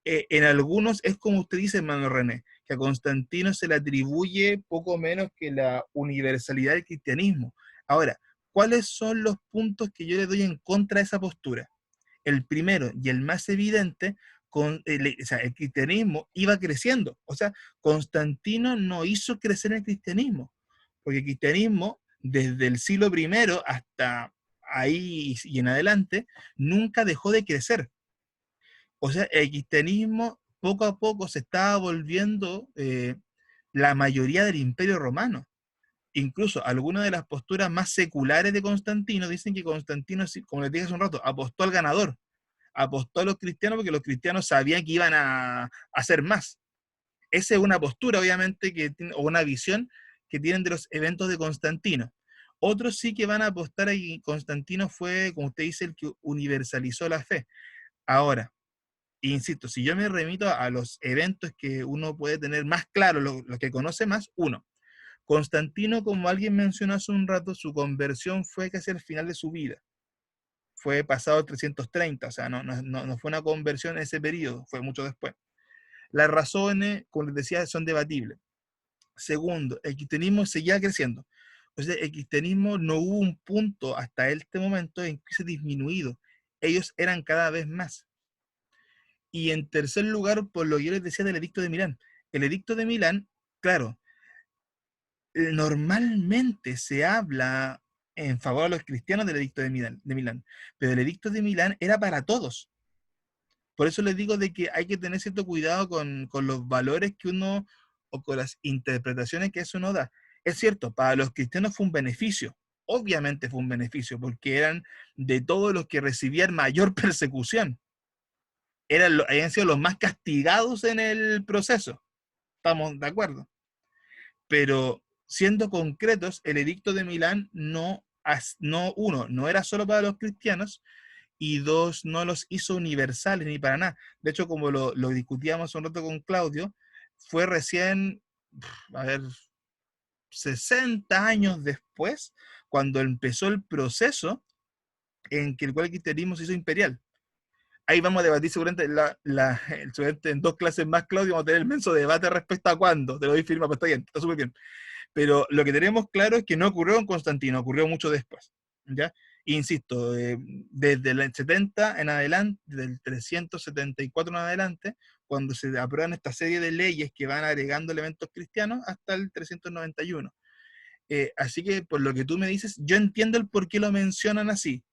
En algunos es como usted dice, hermano René, que a Constantino se le atribuye poco menos que la universalidad del cristianismo. Ahora, ¿cuáles son los puntos que yo le doy en contra de esa postura? El primero y el más evidente, o sea, el cristianismo iba creciendo. O sea, Constantino no hizo crecer el cristianismo, porque el cristianismo, desde el siglo I hasta ahí y en adelante, nunca dejó de crecer. O sea, el cristianismo poco a poco se estaba volviendo la mayoría del Imperio Romano. Incluso algunas de las posturas más seculares de Constantino dicen que Constantino, como les dije hace un rato, apostó al ganador, apostó a los cristianos porque los cristianos sabían que iban a hacer más. Esa es una postura, obviamente, o una visión que tienen de los eventos de Constantino. Otros sí que van a apostar a que Constantino fue, como usted dice, el que universalizó la fe. Ahora, insisto, si yo me remito a los eventos que uno puede tener más claro, lo que conoce más, uno, Constantino, como alguien mencionó hace un rato, su conversión fue casi al final de su vida. Fue pasado el 330, o sea, no fue una conversión en ese periodo, fue mucho después. Las razones, como les decía, son debatibles. Segundo, el cristianismo seguía creciendo. O sea, el cristianismo no hubo un punto hasta este momento en que se ha disminuido. Ellos eran cada vez más. Y en tercer lugar, por lo que yo les decía del edicto de Milán. El edicto de Milán, claro, normalmente se habla en favor de los cristianos del edicto de Milán, pero el edicto de Milán era para todos. Por eso les digo de que hay que tener cierto cuidado con los valores que uno, o con las interpretaciones que eso uno da. Es cierto, para los cristianos fue un beneficio, obviamente fue un beneficio, porque eran de todos los que recibían mayor persecución. Habían sido los más castigados en el proceso. ¿Estamos de acuerdo? Pero siendo concretos, el edicto de Milán uno, no era solo para los cristianos, y dos, no los hizo universales ni para nada. De hecho, como lo discutíamos un rato con Claudio, fue recién, a ver, 60 años después, cuando empezó el proceso en que el cual el cristianismo se hizo imperial. Ahí vamos a debatir seguramente, seguramente en 2 clases más, Claudio, vamos a tener el menso debate respecto a cuándo. Te lo doy firma, pero está bien, está súper bien. Pero lo que tenemos claro es que no ocurrió en Constantino, ocurrió mucho después. ¿Ya? Insisto, desde el 70 en adelante, del 374 en adelante, cuando se aprueban esta serie de leyes que van agregando elementos cristianos, hasta el 391. Así que, por lo que tú me dices, yo entiendo el por qué lo mencionan así,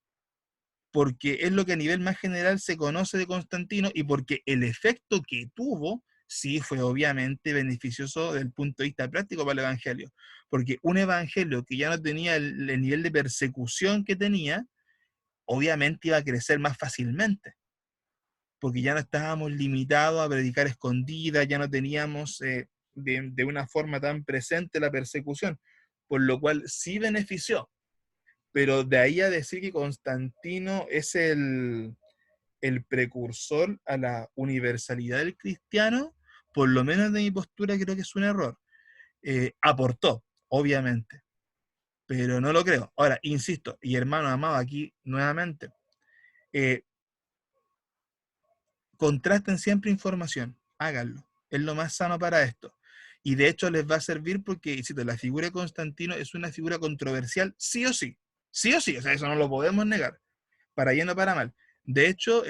porque es lo que a nivel más general se conoce de Constantino y porque el efecto que tuvo sí fue obviamente beneficioso desde el punto de vista práctico para el Evangelio. Porque un Evangelio que ya no tenía el nivel de persecución que tenía, obviamente iba a crecer más fácilmente. Porque ya no estábamos limitados a predicar escondidas, ya no teníamos de una forma tan presente la persecución, por lo cual sí benefició. Pero de ahí a decir que Constantino es el precursor a la universalidad del cristiano, por lo menos de mi postura creo que es un error. Aportó, obviamente, pero no lo creo. Ahora, insisto, y hermano amado, aquí nuevamente, eh, contrasten siempre información, háganlo, es lo más sano para esto. Y de hecho les va a servir porque, insisto, la figura de Constantino es una figura controversial, sí o sí, sí o sí, o sea, eso no lo podemos negar, para bien o para mal. De hecho,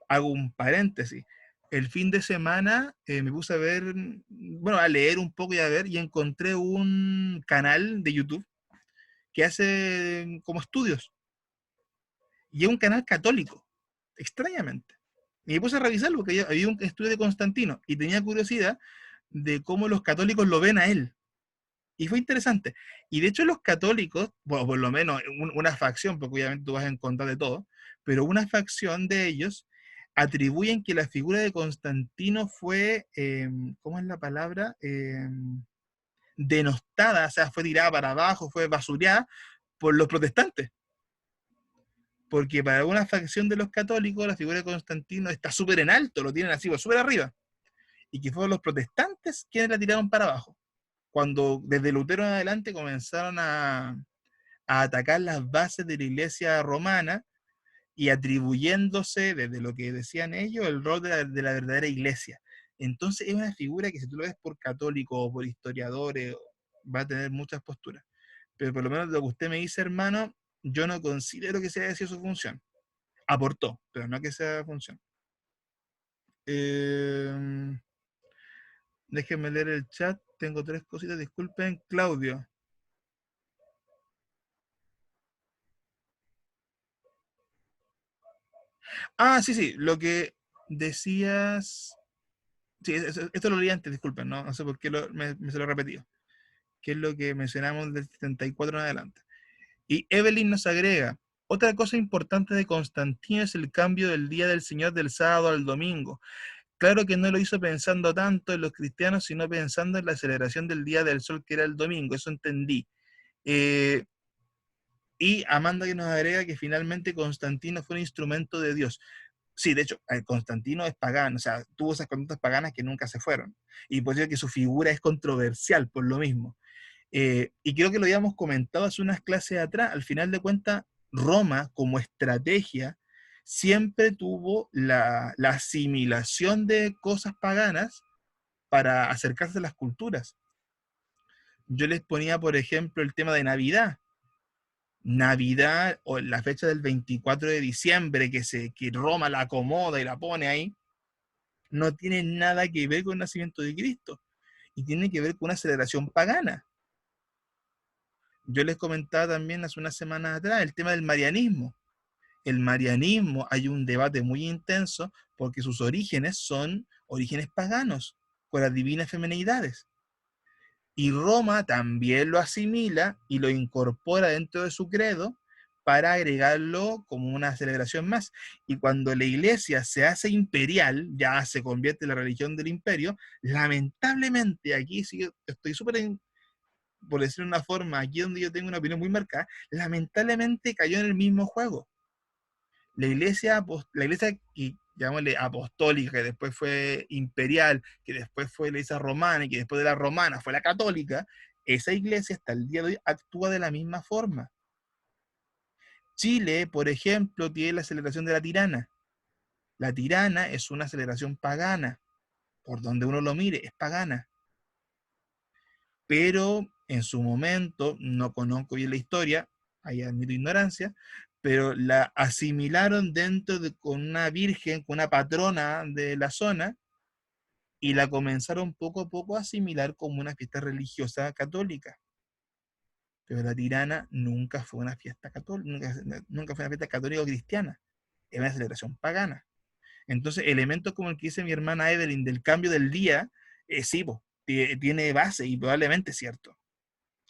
hago un paréntesis. El fin de semana me puse a ver, bueno, a leer un poco y a ver, y encontré un canal de YouTube que hace como estudios. Y es un canal católico, extrañamente. Y me puse a revisarlo porque había un estudio de Constantino y tenía curiosidad de cómo los católicos lo ven a él. Y fue interesante. Y de hecho los católicos, bueno, por lo menos una facción, porque obviamente tú vas a encontrar de todo, pero una facción de ellos atribuyen que la figura de Constantino fue, ¿cómo es la palabra? Denostada, o sea, fue tirada para abajo, fue basureada por los protestantes. Porque para alguna facción de los católicos la figura de Constantino está súper en alto, lo tienen así, súper arriba. Y que fueron los protestantes quienes la tiraron para abajo. Cuando desde Lutero en adelante comenzaron a atacar las bases de la iglesia romana y atribuyéndose, desde lo que decían ellos, el rol de la verdadera iglesia. Entonces es una figura que si tú lo ves por católico o por historiadores, va a tener muchas posturas. Pero por lo menos lo que usted me dice, hermano, yo no considero que sea así su función. Aportó, pero no que sea función. Déjenme leer el chat. Tengo 3 cositas, disculpen. Claudio. Ah, sí, sí, lo que decías... Sí, esto lo leí antes, disculpen, no sé por qué me se lo he repetido. Que es lo que mencionamos del 74 en adelante. Y Evelyn nos agrega, otra cosa importante de Constantino es el cambio del día del Señor del sábado al domingo. Claro que no lo hizo pensando tanto en los cristianos, sino pensando en la celebración del Día del Sol, que era el domingo, eso entendí. Y Amanda que nos agrega que finalmente Constantino fue un instrumento de Dios. Sí, de hecho, Constantino es pagano, o sea, tuvo esas conductas paganas que nunca se fueron. Y por eso que su figura es controversial por lo mismo. Y creo que lo habíamos comentado hace unas clases atrás, al final de cuentas, Roma como estrategia siempre tuvo la asimilación de cosas paganas para acercarse a las culturas. Yo les ponía, por ejemplo, el tema de Navidad. Navidad o la fecha del 24 de diciembre que Roma la acomoda y la pone ahí, no tiene nada que ver con el nacimiento de Cristo y tiene que ver con una celebración pagana. Yo les comentaba también hace unas semanas atrás el tema del marianismo. El marianismo hay un debate muy intenso porque sus orígenes son orígenes paganos, con las divinas femenidades. Y Roma también lo asimila y lo incorpora dentro de su credo para agregarlo como una celebración más. Y cuando la iglesia se hace imperial, ya se convierte en la religión del imperio, lamentablemente, aquí sí estoy súper, por decir una forma, aquí donde yo tengo una opinión muy marcada, lamentablemente cayó en el mismo juego. La iglesia que llamémosle apostólica, que después fue imperial, que después fue la iglesia romana, y que después de la romana fue la católica, esa iglesia hasta el día de hoy actúa de la misma forma. Chile, por ejemplo, tiene la celebración de la tirana. La tirana es una celebración pagana, por donde uno lo mire, es pagana. Pero en su momento, no conozco bien la historia, ahí admito ignorancia, pero la asimilaron con una virgen, con una patrona de la zona, y la comenzaron poco a poco a asimilar como una fiesta religiosa católica. Pero la tirana nunca fue una fiesta católica, nunca fue una fiesta católica o cristiana, era una celebración pagana. Entonces, elementos como el que dice mi hermana Evelyn del cambio del día, sí, tiene base y probablemente es cierto.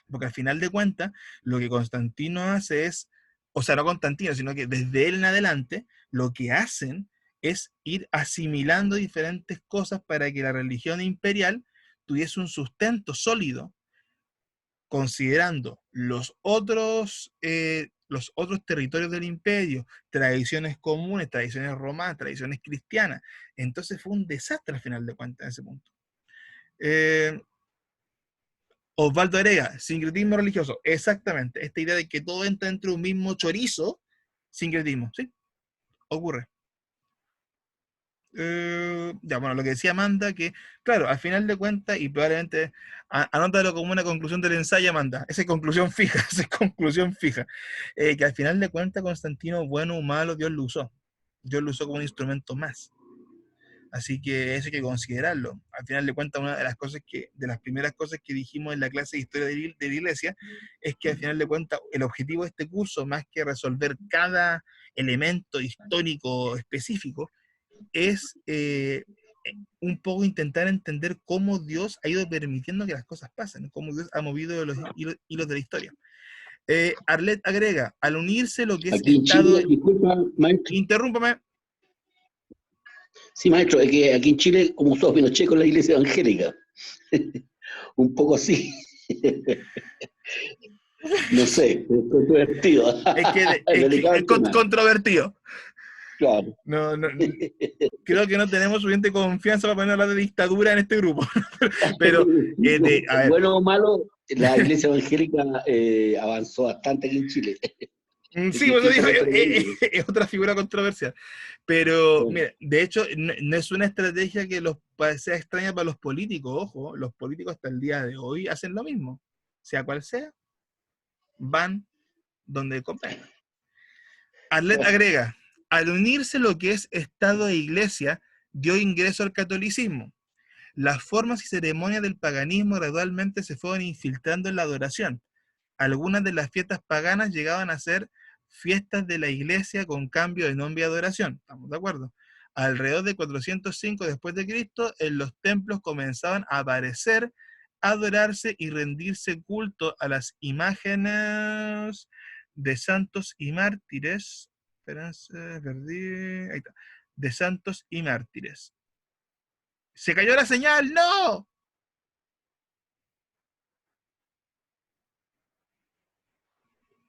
Porque al final de cuentas, lo que Constantino hace es, o sea, no Constantino, sino que desde él en adelante, lo que hacen es ir asimilando diferentes cosas para que la religión imperial tuviese un sustento sólido, considerando los otros territorios del imperio, tradiciones comunes, tradiciones romanas, tradiciones cristianas. Entonces fue un desastre al final de cuentas en ese punto. Osvaldo Arega, sincretismo religioso. Exactamente. Esta idea de que todo entra dentro de un mismo chorizo, sincretismo, ¿sí? Ocurre. Ya, bueno, lo que decía Amanda, que, claro, al final de cuentas, y probablemente anótalo como una conclusión del ensayo, Amanda. Esa es conclusión fija, esa es conclusión fija. Que al final de cuentas, Constantino, bueno o malo, Dios lo usó. Dios lo usó como un instrumento más. Así que eso hay que considerarlo. Al final de cuentas, una de las primeras cosas que dijimos en la clase de historia de la iglesia, es que al final de cuentas el objetivo de este curso, más que resolver cada elemento histórico específico, es un poco intentar entender cómo Dios ha ido permitiendo que las cosas pasen, cómo Dios ha movido los hilos de la historia. Arlet agrega, al unirse lo que es Aquí en Estado... Chile, disculpa, maestro. Interrúmpame. Sí, maestro, es que aquí en Chile, como somos Pinochet con la iglesia evangélica, un poco así. No sé, es controvertido. Es Es que delicado es el tema. controvertido. Claro. No, no, creo que no tenemos suficiente confianza para poner a hablar de dictadura en este grupo. Pero, a ver, Bueno o malo, la iglesia evangélica avanzó bastante aquí en Chile, en sí, pues eso distintos digo, sectores políticos. es otra figura controversial. Pero, Bueno, mira, de hecho, no es una estrategia que sea extraña para los políticos. Ojo, los políticos hasta el día de hoy hacen lo mismo. Sea cual sea, van donde convenga. Arlet agrega, al unirse lo que es Estado e Iglesia, dio ingreso al catolicismo. Las formas y ceremonias del paganismo gradualmente se fueron infiltrando en la adoración. Algunas de las fiestas paganas llegaban a ser fiestas de la iglesia con cambio de nombre y adoración. ¿Estamos de acuerdo? Alrededor de 405 después de Cristo, en los templos comenzaban a aparecer, adorarse y rendirse culto a las imágenes de santos y mártires. Espérense, perdí. Ahí está. De santos y mártires. ¡Se cayó la señal! ¡No!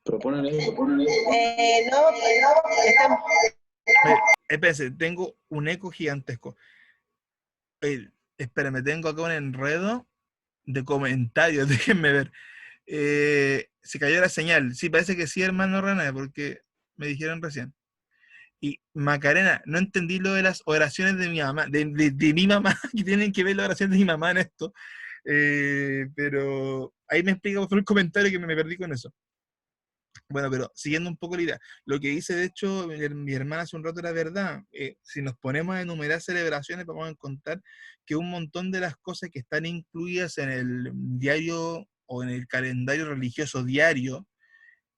Proponen eso. No, estamos. Espérense, tengo un eco gigantesco. Espérenme, tengo acá un enredo de comentarios, déjenme ver. Se cayó la señal. Sí, parece que sí, hermano René, porque me dijeron recién. Y Macarena, no entendí lo de las oraciones de mi mamá, de mi mamá, que tienen que ver las oraciones de mi mamá en esto. Pero ahí me explica por favor el comentario que me perdí con eso. Bueno, pero siguiendo un poco la idea, lo que dice de hecho mi hermana hace un rato era verdad. Si nos ponemos a enumerar celebraciones, vamos a encontrar que un montón de las cosas que están incluidas en el diario o en el calendario religioso diario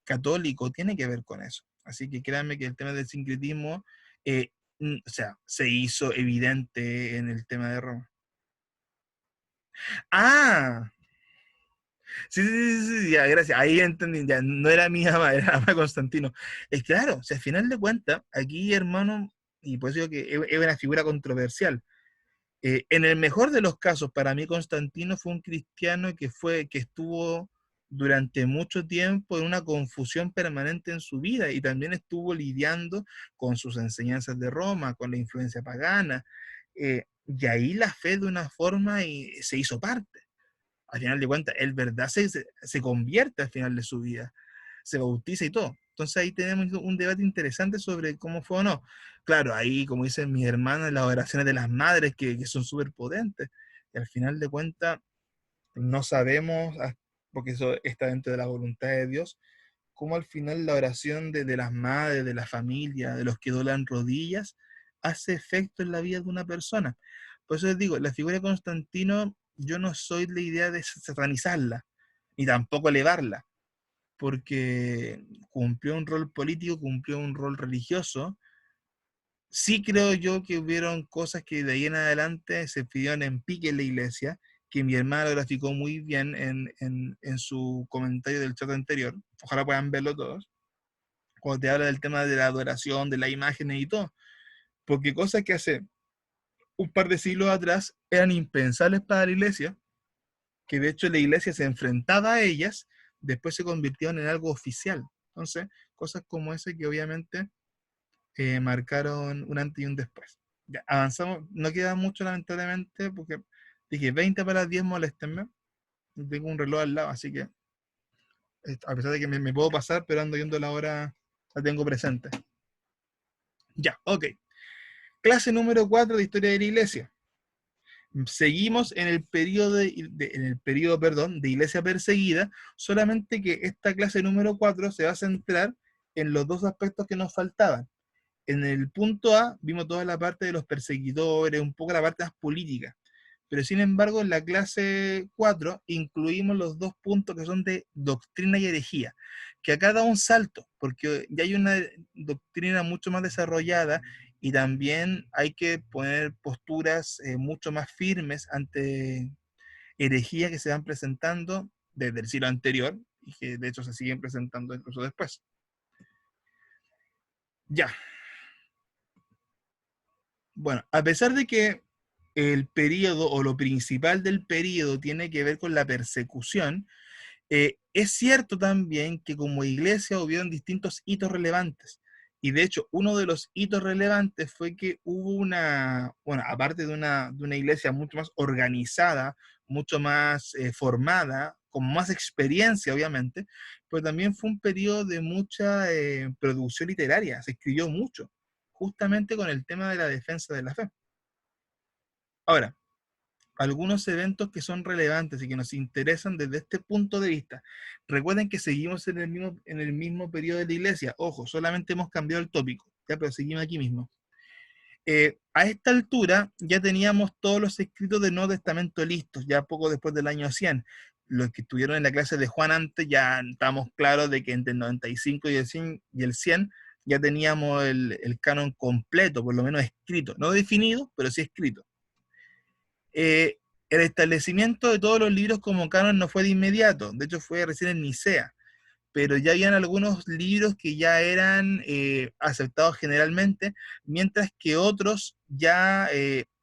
católico tiene que ver con eso. Así que créanme que el tema del sincretismo, o sea, se hizo evidente en el tema de Roma. ¡Ah! Sí, sí, sí, sí, ya, gracias. Ahí entendí, ya no era mi ama, era ama Constantino. Es claro, o sea, al final de cuentas, aquí, hermano, y por eso digo que es una figura controversial. En el mejor de los casos, para mí, Constantino fue un cristiano que estuvo durante mucho tiempo en una confusión permanente en su vida y también estuvo lidiando con sus enseñanzas de Roma, con la influencia pagana. Y ahí la fe de una forma y se hizo parte al final de cuentas, él verdad se convierte al final de su vida, se bautiza y todo. Entonces ahí tenemos un debate interesante sobre cómo fue o no. Claro, ahí, como dicen mis hermanas, las oraciones de las madres que son súper potentes. Y al final de cuentas, no sabemos, porque eso está dentro de la voluntad de Dios, cómo al final la oración de las madres, de la familia, de los que doblan rodillas, hace efecto en la vida de una persona. Por eso les digo, la figura de Constantino, yo no soy la idea de satanizarla, ni tampoco elevarla, porque cumplió un rol político, cumplió un rol religioso. Sí creo yo que hubieron cosas que de ahí en adelante se pidieron en pique en la iglesia, que mi hermana lo graficó muy bien en su comentario del chat anterior. Ojalá puedan verlo todos cuando te habla del tema de la adoración, de las imágenes y todo. Porque cosas que hace un par de siglos atrás eran impensables para la iglesia, que de hecho la iglesia se enfrentaba a ellas, después se convirtieron en algo oficial. Entonces, cosas como esa que obviamente marcaron un antes y un después. Ya, avanzamos, no queda mucho lamentablemente, porque dije 20 para las 10, moléstenme. Tengo un reloj al lado, así que a pesar de que me puedo pasar, pero ando viendo la hora, la tengo presente. Ya, ok. Clase número 4 de Historia de la Iglesia. Seguimos en el periodo de Iglesia perseguida, solamente que esta clase número 4 se va a centrar en los dos aspectos que nos faltaban. En el punto A vimos toda la parte de los perseguidores, un poco la parte más política, pero sin embargo en la clase 4 incluimos los dos puntos que son de doctrina y herejía, que acá da un salto, porque ya hay una doctrina mucho más desarrollada y también hay que poner posturas mucho más firmes ante herejías que se van presentando desde el siglo anterior y que de hecho se siguen presentando incluso después. Ya. Bueno, a pesar de que el periodo o lo principal del periodo tiene que ver con la persecución, es cierto también que como iglesia hubieron distintos hitos relevantes. Y de hecho, uno de los hitos relevantes fue que hubo una, bueno, aparte de una iglesia mucho más organizada, mucho más formada, con más experiencia, obviamente, pero también fue un periodo de mucha producción literaria, se escribió mucho, justamente con el tema de la defensa de la fe. Ahora, algunos eventos que son relevantes y que nos interesan desde este punto de vista. Recuerden que seguimos en el mismo periodo de la iglesia. Ojo, solamente hemos cambiado el tópico, ya, pero seguimos aquí mismo. A esta altura ya teníamos todos los escritos del Nuevo Testamento listos, ya poco después del año 100. Los que estuvieron en la clase de Juan antes ya estamos claros de que entre el 95 y el 100 ya teníamos el canon completo, por lo menos escrito. No definido, pero sí escrito. El establecimiento de todos los libros como canon no fue de inmediato, de hecho fue recién en Nicea, pero ya habían algunos libros que ya eran aceptados generalmente, mientras que otros ya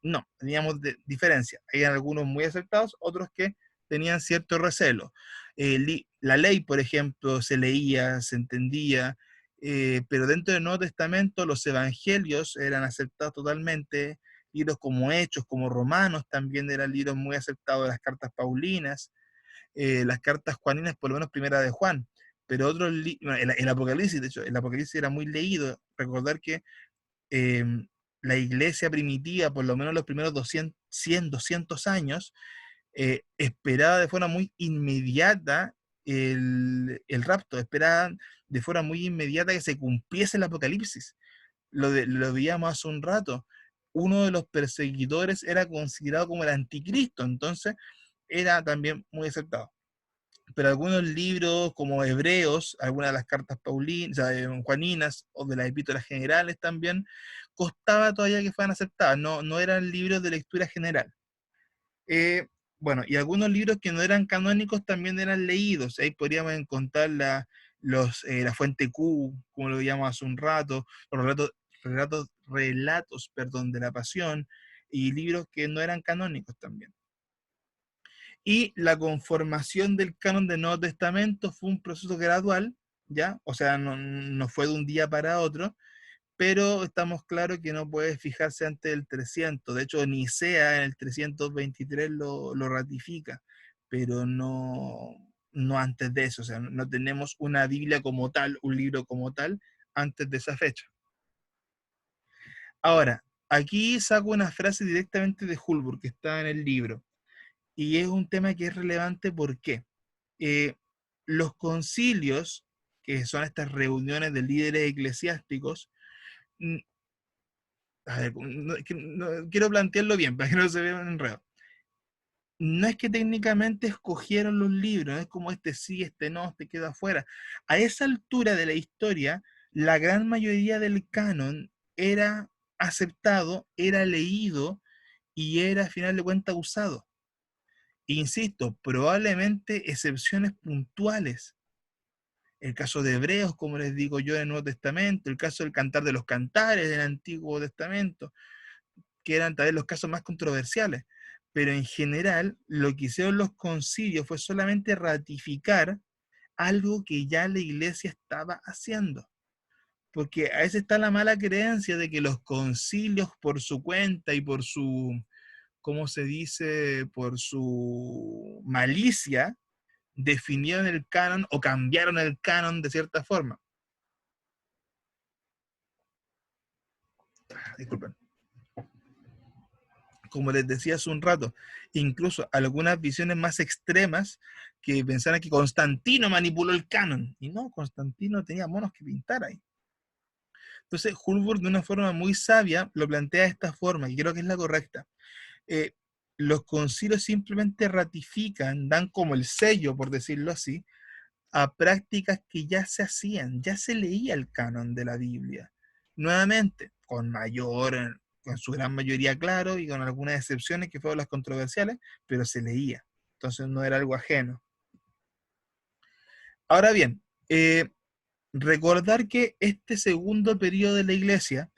no, teníamos diferencia. Habían algunos muy aceptados, otros que tenían cierto recelo. La ley, por ejemplo, se leía, se entendía, pero dentro del Nuevo Testamento los evangelios eran aceptados totalmente, libros como Hechos, como Romanos también eran libros muy aceptados, las cartas paulinas, las cartas juaninas, por lo menos primera de Juan, pero otros, el Apocalipsis, de hecho, el Apocalipsis era muy leído. Recordar que eh, la iglesia primitiva, por lo menos los primeros 200, 100, 200 años, esperaba de forma muy inmediata el rapto, esperaban de forma muy inmediata que se cumpliese el Apocalipsis. Lo veíamos hace un rato. Uno de los perseguidores era considerado como el anticristo, entonces era también muy aceptado. Pero algunos libros como Hebreos, algunas de las cartas paulinas, o sea, juaninas o de las epístolas generales también, costaba todavía que fueran aceptadas, no eran libros de lectura general. Eh, bueno, y algunos libros que no eran canónicos también eran leídos. Ahí podríamos encontrar la fuente Q, como lo llamamos hace un rato, los relatos, perdón, de la pasión, y libros que no eran canónicos también. Y la conformación del canon del Nuevo Testamento fue un proceso gradual, ¿ya? O sea, no fue de un día para otro, pero estamos claros que no puede fijarse antes del 300. De hecho, Nicea en el 323 lo ratifica, pero no antes de eso. O sea, no tenemos una Biblia como tal, un libro como tal, antes de esa fecha. Ahora, aquí saco una frase directamente de Hulburg, que está en el libro, y es un tema que es relevante porque los concilios, que son estas reuniones de líderes eclesiásticos, a ver, quiero plantearlo bien para que no se vea un enredo. No es que técnicamente escogieron los libros, no es como este sí, este no, este queda afuera. A esa altura de la historia, la gran mayoría del canon era aceptado, era leído y era, a final de cuentas, usado. Insisto, probablemente excepciones puntuales. El caso de Hebreos, como les digo yo, en el Nuevo Testamento, el caso del Cantar de los Cantares del Antiguo Testamento, que eran tal vez los casos más controversiales. Pero en general, lo que hicieron los concilios fue solamente ratificar algo que ya la iglesia estaba haciendo. Porque a veces está la mala creencia de que los concilios por su cuenta y por su, ¿cómo se dice?, por su malicia, definieron el canon o cambiaron el canon de cierta forma. Disculpen. Como les decía hace un rato, incluso algunas visiones más extremas que pensaran que Constantino manipuló el canon. Y no, Constantino tenía monos que pintar ahí. Entonces, Hulburg, de una forma muy sabia, lo plantea de esta forma, y creo que es la correcta. Los concilios simplemente ratifican, dan como el sello, por decirlo así, a prácticas que ya se hacían, ya se leía el canon de la Biblia. Nuevamente, con su gran mayoría claro, y con algunas excepciones que fueron las controversiales, pero se leía. Entonces no era algo ajeno. Ahora bien, recordar que este segundo periodo de la iglesia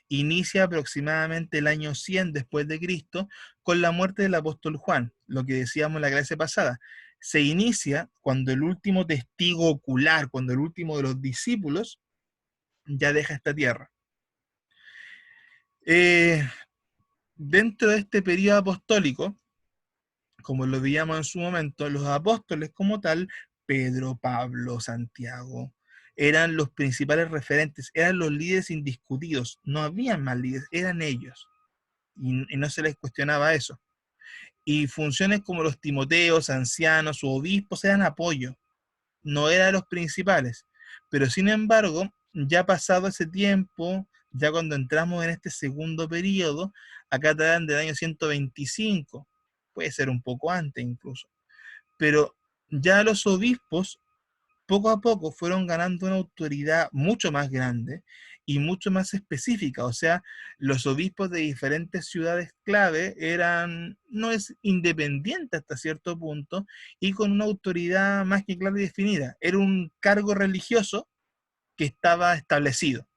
inicia aproximadamente el año 100 después de Cristo con la muerte del apóstol Juan, lo que decíamos en la clase pasada. Se inicia cuando el último testigo ocular, cuando el último de los discípulos ya deja esta tierra. Dentro de este periodo apostólico, como lo veíamos en su momento, los apóstoles como tal, Pedro, Pablo, Santiago, eran los principales referentes, eran los líderes indiscutidos, no había más líderes, eran ellos, y no se les cuestionaba eso. Y funciones como los timoteos, ancianos o obispos eran apoyo, no eran los principales. Pero sin embargo, ya pasado ese tiempo, ya cuando entramos en este segundo periodo, acá te dan del año 125, puede ser un poco antes incluso, pero ya los obispos poco a poco fueron ganando una autoridad mucho más grande y mucho más específica. O sea, los obispos de diferentes ciudades clave eran, no es independiente hasta cierto punto, y con una autoridad más que clara y definida. Era un cargo religioso que estaba establecido,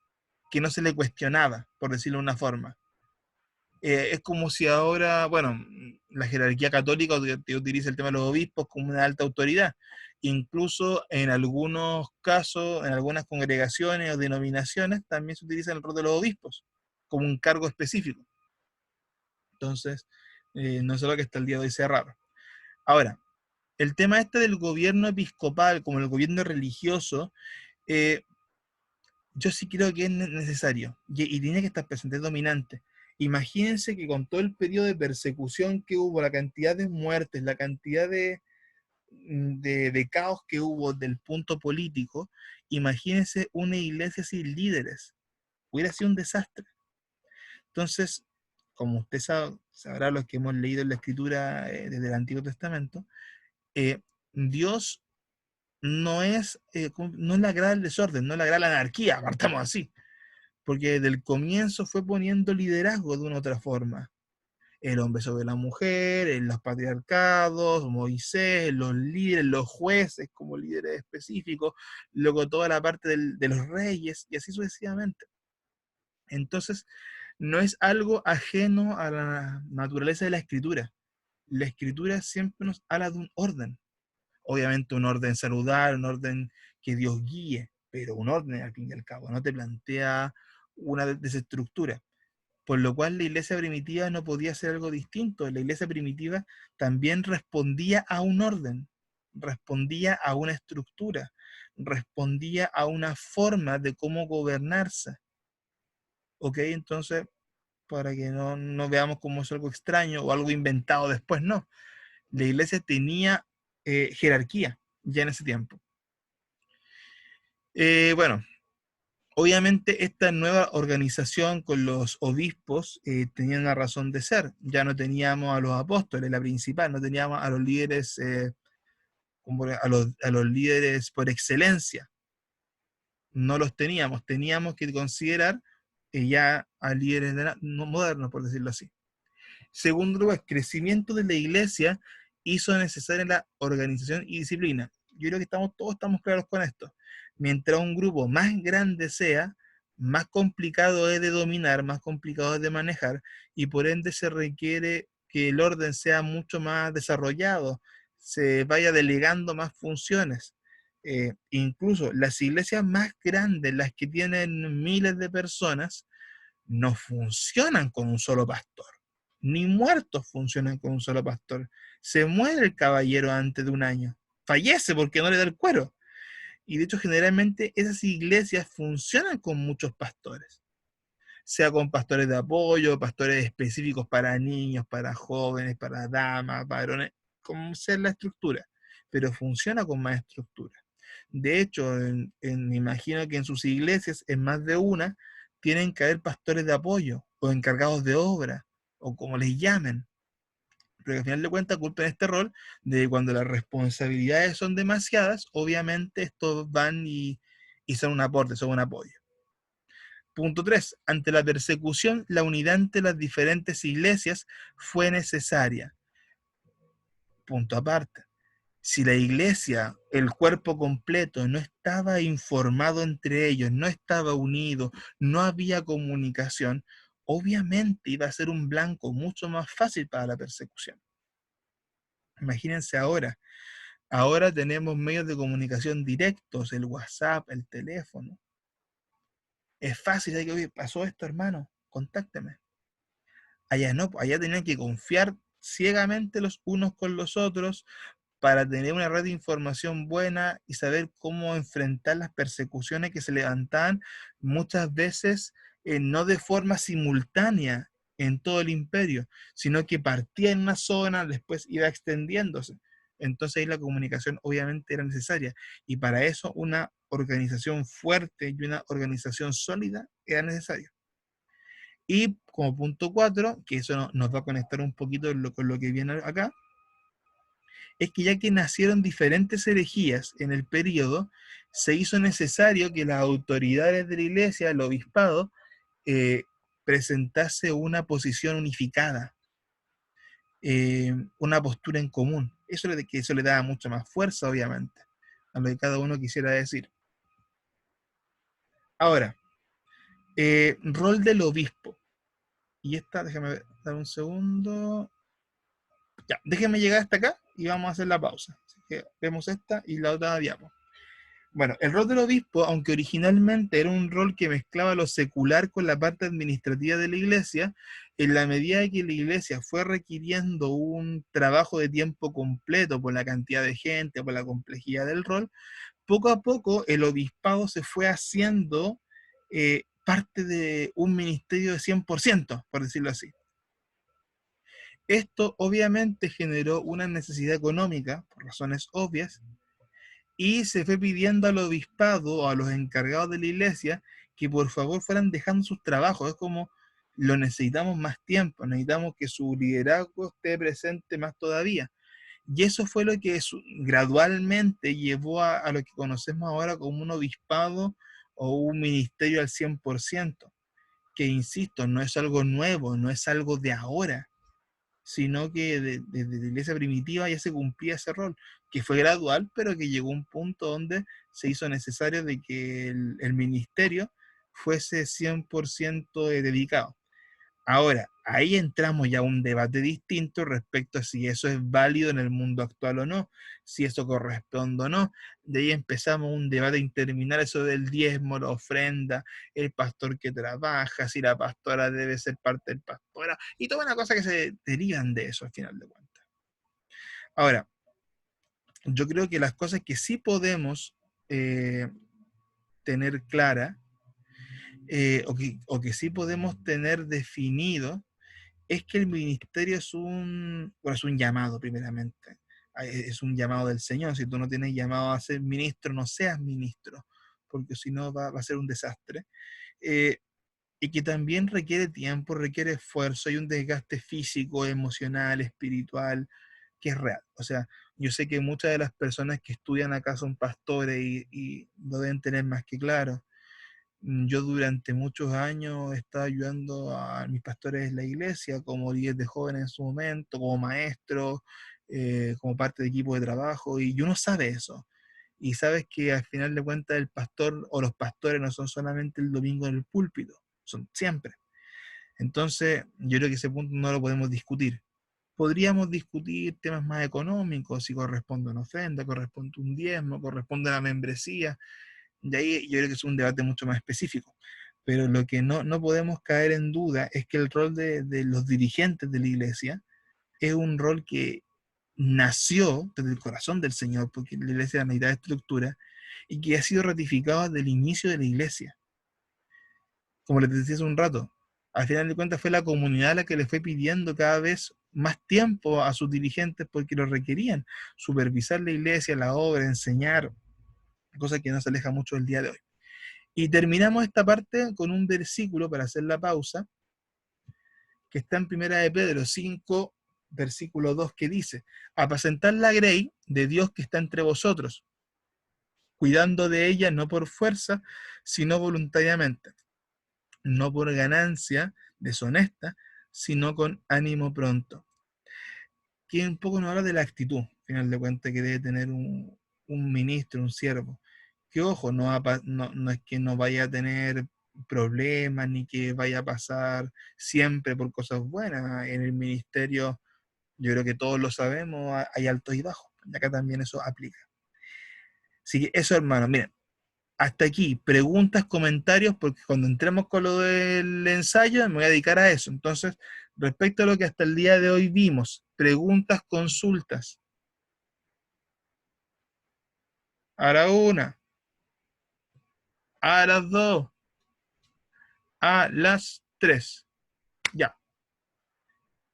que no se le cuestionaba, por decirlo de una forma. Es como si ahora, bueno, la jerarquía católica utiliza el tema de los obispos como una alta autoridad. Incluso en algunos casos, en algunas congregaciones o denominaciones, también se utiliza el rol de los obispos como un cargo específico. Entonces, no es algo que hasta el día de hoy sea raro. Ahora, el tema este del gobierno episcopal como el gobierno religioso, yo sí creo que es necesario y tiene que estar presente, es dominante. Imagínense que con todo el periodo de persecución que hubo, la cantidad de muertes, la cantidad de caos que hubo del punto político, imagínense una iglesia sin líderes. Hubiera sido un desastre. Entonces, como usted sabrá, los que hemos leído en la escritura desde el Antiguo Testamento, Dios no le agrada el desorden, no le agrada la anarquía, partamos así, porque desde el comienzo fue poniendo liderazgo de una otra forma. El hombre sobre la mujer, en los patriarcados, Moisés, los líderes, los jueces como líderes específicos, luego toda la parte de los reyes, y así sucesivamente. Entonces, no es algo ajeno a la naturaleza de la escritura. La escritura siempre nos habla de un orden. Obviamente un orden saludable, un orden que Dios guíe, pero un orden al fin y al cabo, no te plantea una desestructura. Por lo cual la iglesia primitiva no podía hacer algo distinto. La iglesia primitiva también respondía a un orden, respondía a una estructura, respondía a una forma de cómo gobernarse. ¿Ok? Entonces, para que no veamos como es algo extraño o algo inventado después, no. La iglesia tenía jerarquía ya en ese tiempo. Bueno, obviamente esta nueva organización con los obispos tenía una razón de ser. Ya no teníamos a los apóstoles, la principal, no teníamos a los líderes, a los líderes por excelencia. No los teníamos. Teníamos que considerar ya a líderes modernos, por decirlo así. Segundo lugar, crecimiento de la iglesia hizo necesaria la organización y disciplina. Yo creo que todos estamos claros con esto. Mientras un grupo más grande sea, más complicado es de dominar, más complicado es de manejar, y por ende se requiere que el orden sea mucho más desarrollado, se vaya delegando más funciones. Incluso las iglesias más grandes, las que tienen miles de personas, no funcionan con un solo pastor. Ni muertos funcionan con un solo pastor. Se muere el caballero antes de un año. Fallece porque no le da el cuero. Y de hecho, generalmente esas iglesias funcionan con muchos pastores. Sea con pastores de apoyo, pastores específicos para niños, para jóvenes, para damas, varones, como sea la estructura. Pero funciona con más estructura. De hecho, me imagino que en sus iglesias, en más de una, tienen que haber pastores de apoyo o encargados de obra, o como les llamen. Pero que al final de cuentas culpen este rol de cuando las responsabilidades son demasiadas, obviamente estos van y son un aporte, son un apoyo. Punto 3. Ante la persecución, la unidad entre las diferentes iglesias fue necesaria. Punto aparte. Si la iglesia, el cuerpo completo, no estaba informado entre ellos, no estaba unido, no había comunicación, obviamente iba a ser un blanco mucho más fácil para la persecución. Imagínense ahora. Ahora tenemos medios de comunicación directos, el WhatsApp, el teléfono. Es fácil, hay que, oye, pasó esto, hermano, contácteme. Allá no, allá tenían que confiar ciegamente los unos con los otros para tener una red de información buena y saber cómo enfrentar las persecuciones que se levantaban muchas veces no de forma simultánea en todo el imperio, sino que partía en una zona, después iba extendiéndose. Entonces ahí la comunicación obviamente era necesaria y para eso una organización fuerte y una organización sólida era necesaria. Y como punto 4, que eso nos va a conectar un poquito con lo que viene acá, es que ya que nacieron diferentes herejías en el periodo, se hizo necesario que las autoridades de la iglesia, el obispado, eh, presentase una posición unificada, una postura en común. Eso le daba mucha más fuerza, obviamente, a lo que cada uno quisiera decir. Ahora, rol del obispo. Y esta, déjame dar un segundo. Ya, déjenme llegar hasta acá y vamos a hacer la pausa. Así que vemos esta y la otra diapo. Bueno, el rol del obispo, aunque originalmente era un rol que mezclaba lo secular con la parte administrativa de la iglesia, en la medida de que la iglesia fue requiriendo un trabajo de tiempo completo por la cantidad de gente, por la complejidad del rol, poco a poco el obispado se fue haciendo parte de un ministerio de 100%, por decirlo así. Esto obviamente generó una necesidad económica, por razones obvias, y se fue pidiendo al obispado o a los encargados de la iglesia que por favor fueran dejando sus trabajos. Es como, lo necesitamos más tiempo, necesitamos que su liderazgo esté presente más todavía. Y eso fue lo que gradualmente llevó a lo que conocemos ahora como un obispado o un ministerio al 100%, que insisto, no es algo nuevo, no es algo de ahora, sino que desde la iglesia primitiva ya se cumplía ese rol, que fue gradual, pero que llegó a un punto donde se hizo necesario de que el ministerio fuese 100% dedicado. Ahora, ahí entramos ya a un debate distinto respecto a si eso es válido en el mundo actual o no, si eso corresponde o no. De ahí empezamos un debate interminable, eso del diezmo, la ofrenda, el pastor que trabaja, si la pastora debe ser parte del pastora, y toda una cosa que se derivan de eso al final de cuentas. Ahora, yo creo que las cosas que sí podemos tener claras, o que sí podemos tener definido, es que el ministerio es es un llamado primeramente, es un llamado del Señor. Si tú no tienes llamado a ser ministro, no seas ministro, porque si no va a ser un desastre. Y que también requiere tiempo, requiere esfuerzo, hay un desgaste físico, emocional, espiritual, que es real. O sea, yo sé que muchas de las personas que estudian acá son pastores y lo deben tener más que claro. Yo durante muchos años he estado ayudando a mis pastores de la iglesia como líder de jóvenes en su momento, como maestro, como parte de equipo de trabajo, y uno sabe eso. Y sabes que al final de cuentas el pastor o los pastores no son solamente el domingo en el púlpito, son siempre. Entonces, yo creo que ese punto no lo podemos discutir. Podríamos discutir temas más económicos, si corresponde una ofrenda, corresponde un diezmo, corresponde a la membresía. De ahí yo creo que es un debate mucho más específico. Pero lo que no podemos caer en duda es que el rol de los dirigentes de la iglesia es un rol que nació desde el corazón del Señor, porque la iglesia es la mitad de estructura, y que ha sido ratificado desde el inicio de la iglesia. Como les decía hace un rato, al final de cuentas fue la comunidad la que le fue pidiendo cada vez más tiempo a sus dirigentes porque lo requerían, supervisar la iglesia, la obra, enseñar, cosa que nos aleja mucho del día de hoy. Y terminamos esta parte con un versículo para hacer la pausa, que está en 1 de Pedro 5, versículo 2, que dice: apacentad la grey de Dios que está entre vosotros, cuidando de ella no por fuerza, sino voluntariamente, no por ganancia deshonesta, sino con ánimo pronto. Que un poco nos habla de la actitud. final de cuentas, que debe tener un ministro, un siervo. Que ojo, no es que no vaya a tener problemas, ni que vaya a pasar siempre por cosas buenas. En el ministerio, yo creo que todos lo sabemos, hay altos y bajos. Y acá también eso aplica. Así que eso, hermano, miren, hasta aquí, preguntas, comentarios, porque cuando entremos con lo del ensayo me voy a dedicar a eso. Entonces, respecto a lo que hasta el día de hoy vimos, preguntas, consultas. A la una, a las dos, a las tres. Ya.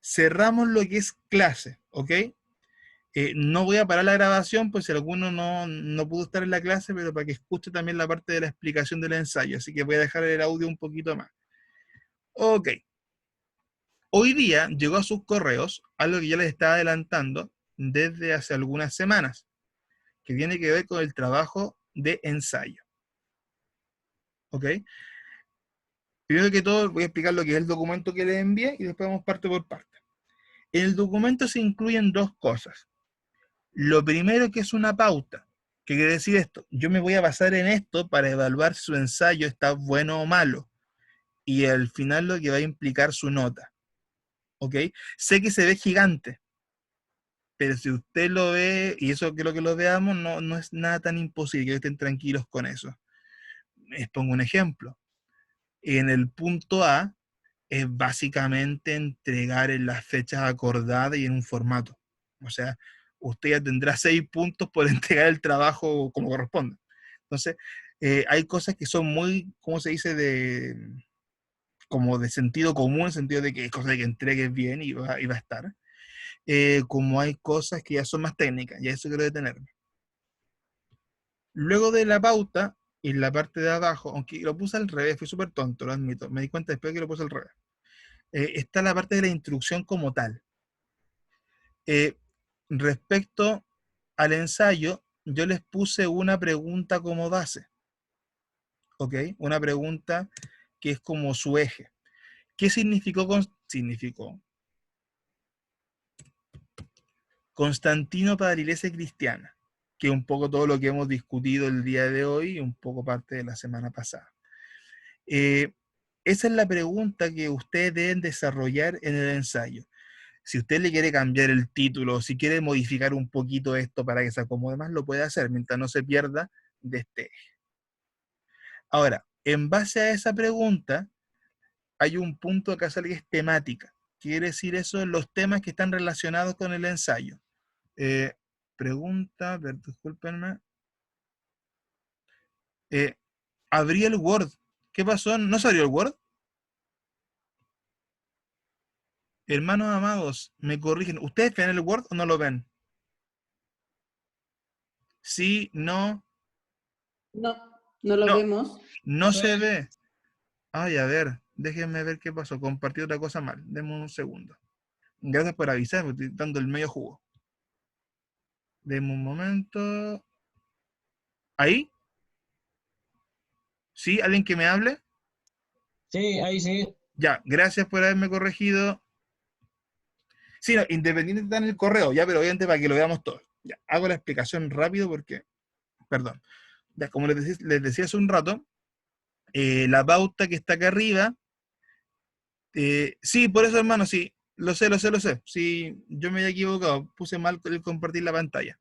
Cerramos lo que es clase, ¿ok? No voy a parar la grabación, pues si alguno no pudo estar en la clase, pero para que escuche también la parte de la explicación del ensayo. Así que voy a dejar el audio un poquito más. Ok. Hoy día llegó a sus correos algo que ya les estaba adelantando desde hace algunas semanas, que tiene que ver con el trabajo de ensayo. ¿Ok? Primero que todo voy a explicar lo que es el documento que les envié y después vamos parte por parte. En el documento se incluyen dos cosas. Lo primero, que es una pauta. ¿Qué quiere decir esto? Yo me voy a basar en esto para evaluar si su ensayo está bueno o malo. Y al final lo que va a implicar su nota. ¿Ok? Sé que se ve gigante, pero si usted lo ve, y eso quiero que lo veamos, no es nada tan imposible, que estén tranquilos con eso. Les pongo un ejemplo. En el punto A es básicamente entregar en las fechas acordadas y en un formato. O sea, usted ya tendrá 6 puntos por entregar el trabajo como corresponde. Entonces, hay cosas que son muy, ¿cómo se dice? Como de sentido común, en el sentido de que es cosa de que entregues bien y va a estar. Como hay cosas que ya son más técnicas, y a eso quiero detenerme. Luego de la pauta, en la parte de abajo, aunque lo puse al revés, fui súper tonto, lo admito, me di cuenta después que lo puse al revés. Está la parte de la instrucción como tal. Respecto al ensayo, yo les puse una pregunta como base, ¿ok? Una pregunta que es como su eje. ¿Qué significó Constantino para la Iglesia cristiana? Que es un poco todo lo que hemos discutido el día de hoy y un poco parte de la semana pasada. Esa es la pregunta que ustedes deben desarrollar en el ensayo. Si usted le quiere cambiar el título, si quiere modificar un poquito esto para que se acomode más, lo puede hacer mientras no se pierda de este eje. Ahora, en base a esa pregunta, hay un punto acá que es temática. Quiere decir eso, los temas que están relacionados con el ensayo. Pregunta, discúlpenme. Abrí el Word. ¿Qué pasó? ¿No se abrió el Word? Hermanos amados, me corrigen. ¿Ustedes ven el Word o no lo ven? Sí, no. No, no lo vemos. No se ve. Ay, a ver, déjenme ver qué pasó. Compartí otra cosa mal. Denme un segundo. Gracias por avisarme, estoy dando el medio jugo. Denme un momento. ¿Ahí? ¿Sí? ¿Alguien que me hable? Sí, ahí sí. Ya, gracias por haberme corregido. Sí, no, independiente está en el correo, ya, pero obviamente para que lo veamos todos. Ya, hago la explicación rápido porque, perdón. Ya, como les decía hace un rato, la pauta que está acá arriba, sí, por eso, hermano, sí, lo sé. Sí, yo me había equivocado, puse mal el compartir la pantalla.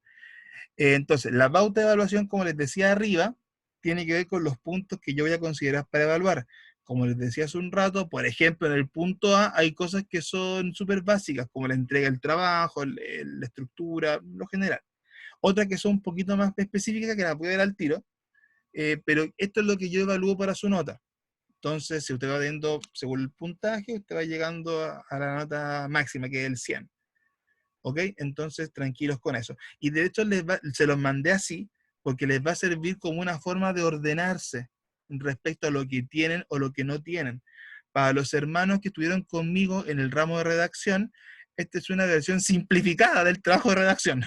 Entonces, la pauta de evaluación, como les decía arriba, tiene que ver con los puntos que yo voy a considerar para evaluar. Como les decía hace un rato, por ejemplo, en el punto A hay cosas que son súper básicas, como la entrega del trabajo, la estructura, lo general. Otras que son un poquito más específicas, que la puede ver al tiro, pero esto es lo que yo evalúo para su nota. Entonces, si usted va viendo según el puntaje, usted va llegando a la nota máxima, que es el 100. ¿Ok? Entonces, tranquilos con eso. Y de hecho, se los mandé así, porque les va a servir como una forma de ordenarse respecto a lo que tienen o lo que no tienen. Para los hermanos que estuvieron conmigo en el ramo de redacción, esta es una versión simplificada del trabajo de redacción.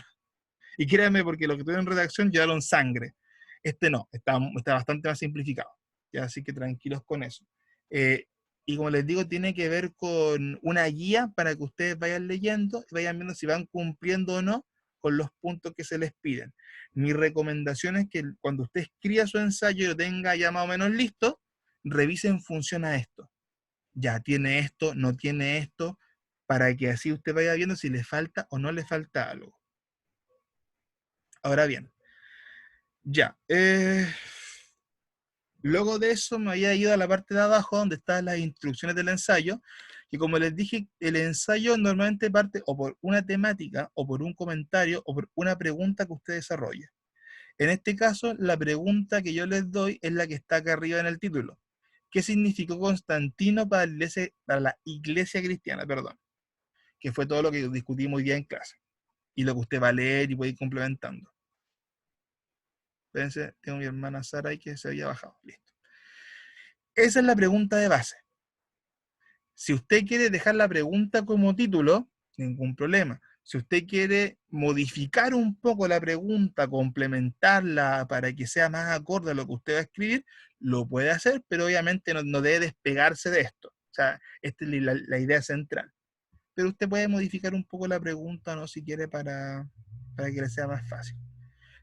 Y créanme, porque los que tuvieron redacción llevaron sangre. Este no, está bastante más simplificado. ¿Ya? Así que tranquilos con eso. Y como les digo, tiene que ver con una guía para que ustedes vayan leyendo y vayan viendo si van cumpliendo o no con los puntos que se les piden. Mi recomendación es que cuando usted escriba su ensayo y lo tenga ya más o menos listo, revise en función a esto. Ya tiene esto, no tiene esto, para que así usted vaya viendo si le falta o no le falta algo. Ahora bien, ya. Luego de eso me había ido a la parte de abajo donde están las instrucciones del ensayo, que como les dije, el ensayo normalmente parte o por una temática, o por un comentario, o por una pregunta que usted desarrolle. En este caso, la pregunta que yo les doy es la que está acá arriba en el título. ¿Qué significó Constantino para la iglesia cristiana? Perdón. Que fue todo lo que discutimos hoy día en clase. Y lo que usted va a leer y puede ir complementando. Espérense, tengo a mi hermana Sara ahí que se había bajado. Listo. Esa es la pregunta de base. Si usted quiere dejar la pregunta como título, ningún problema. Si usted quiere modificar un poco la pregunta, complementarla para que sea más acorde a lo que usted va a escribir, lo puede hacer, pero obviamente no debe despegarse de esto. O sea, esta es la idea central. Pero usted puede modificar un poco la pregunta, ¿no? Si quiere, para que le sea más fácil.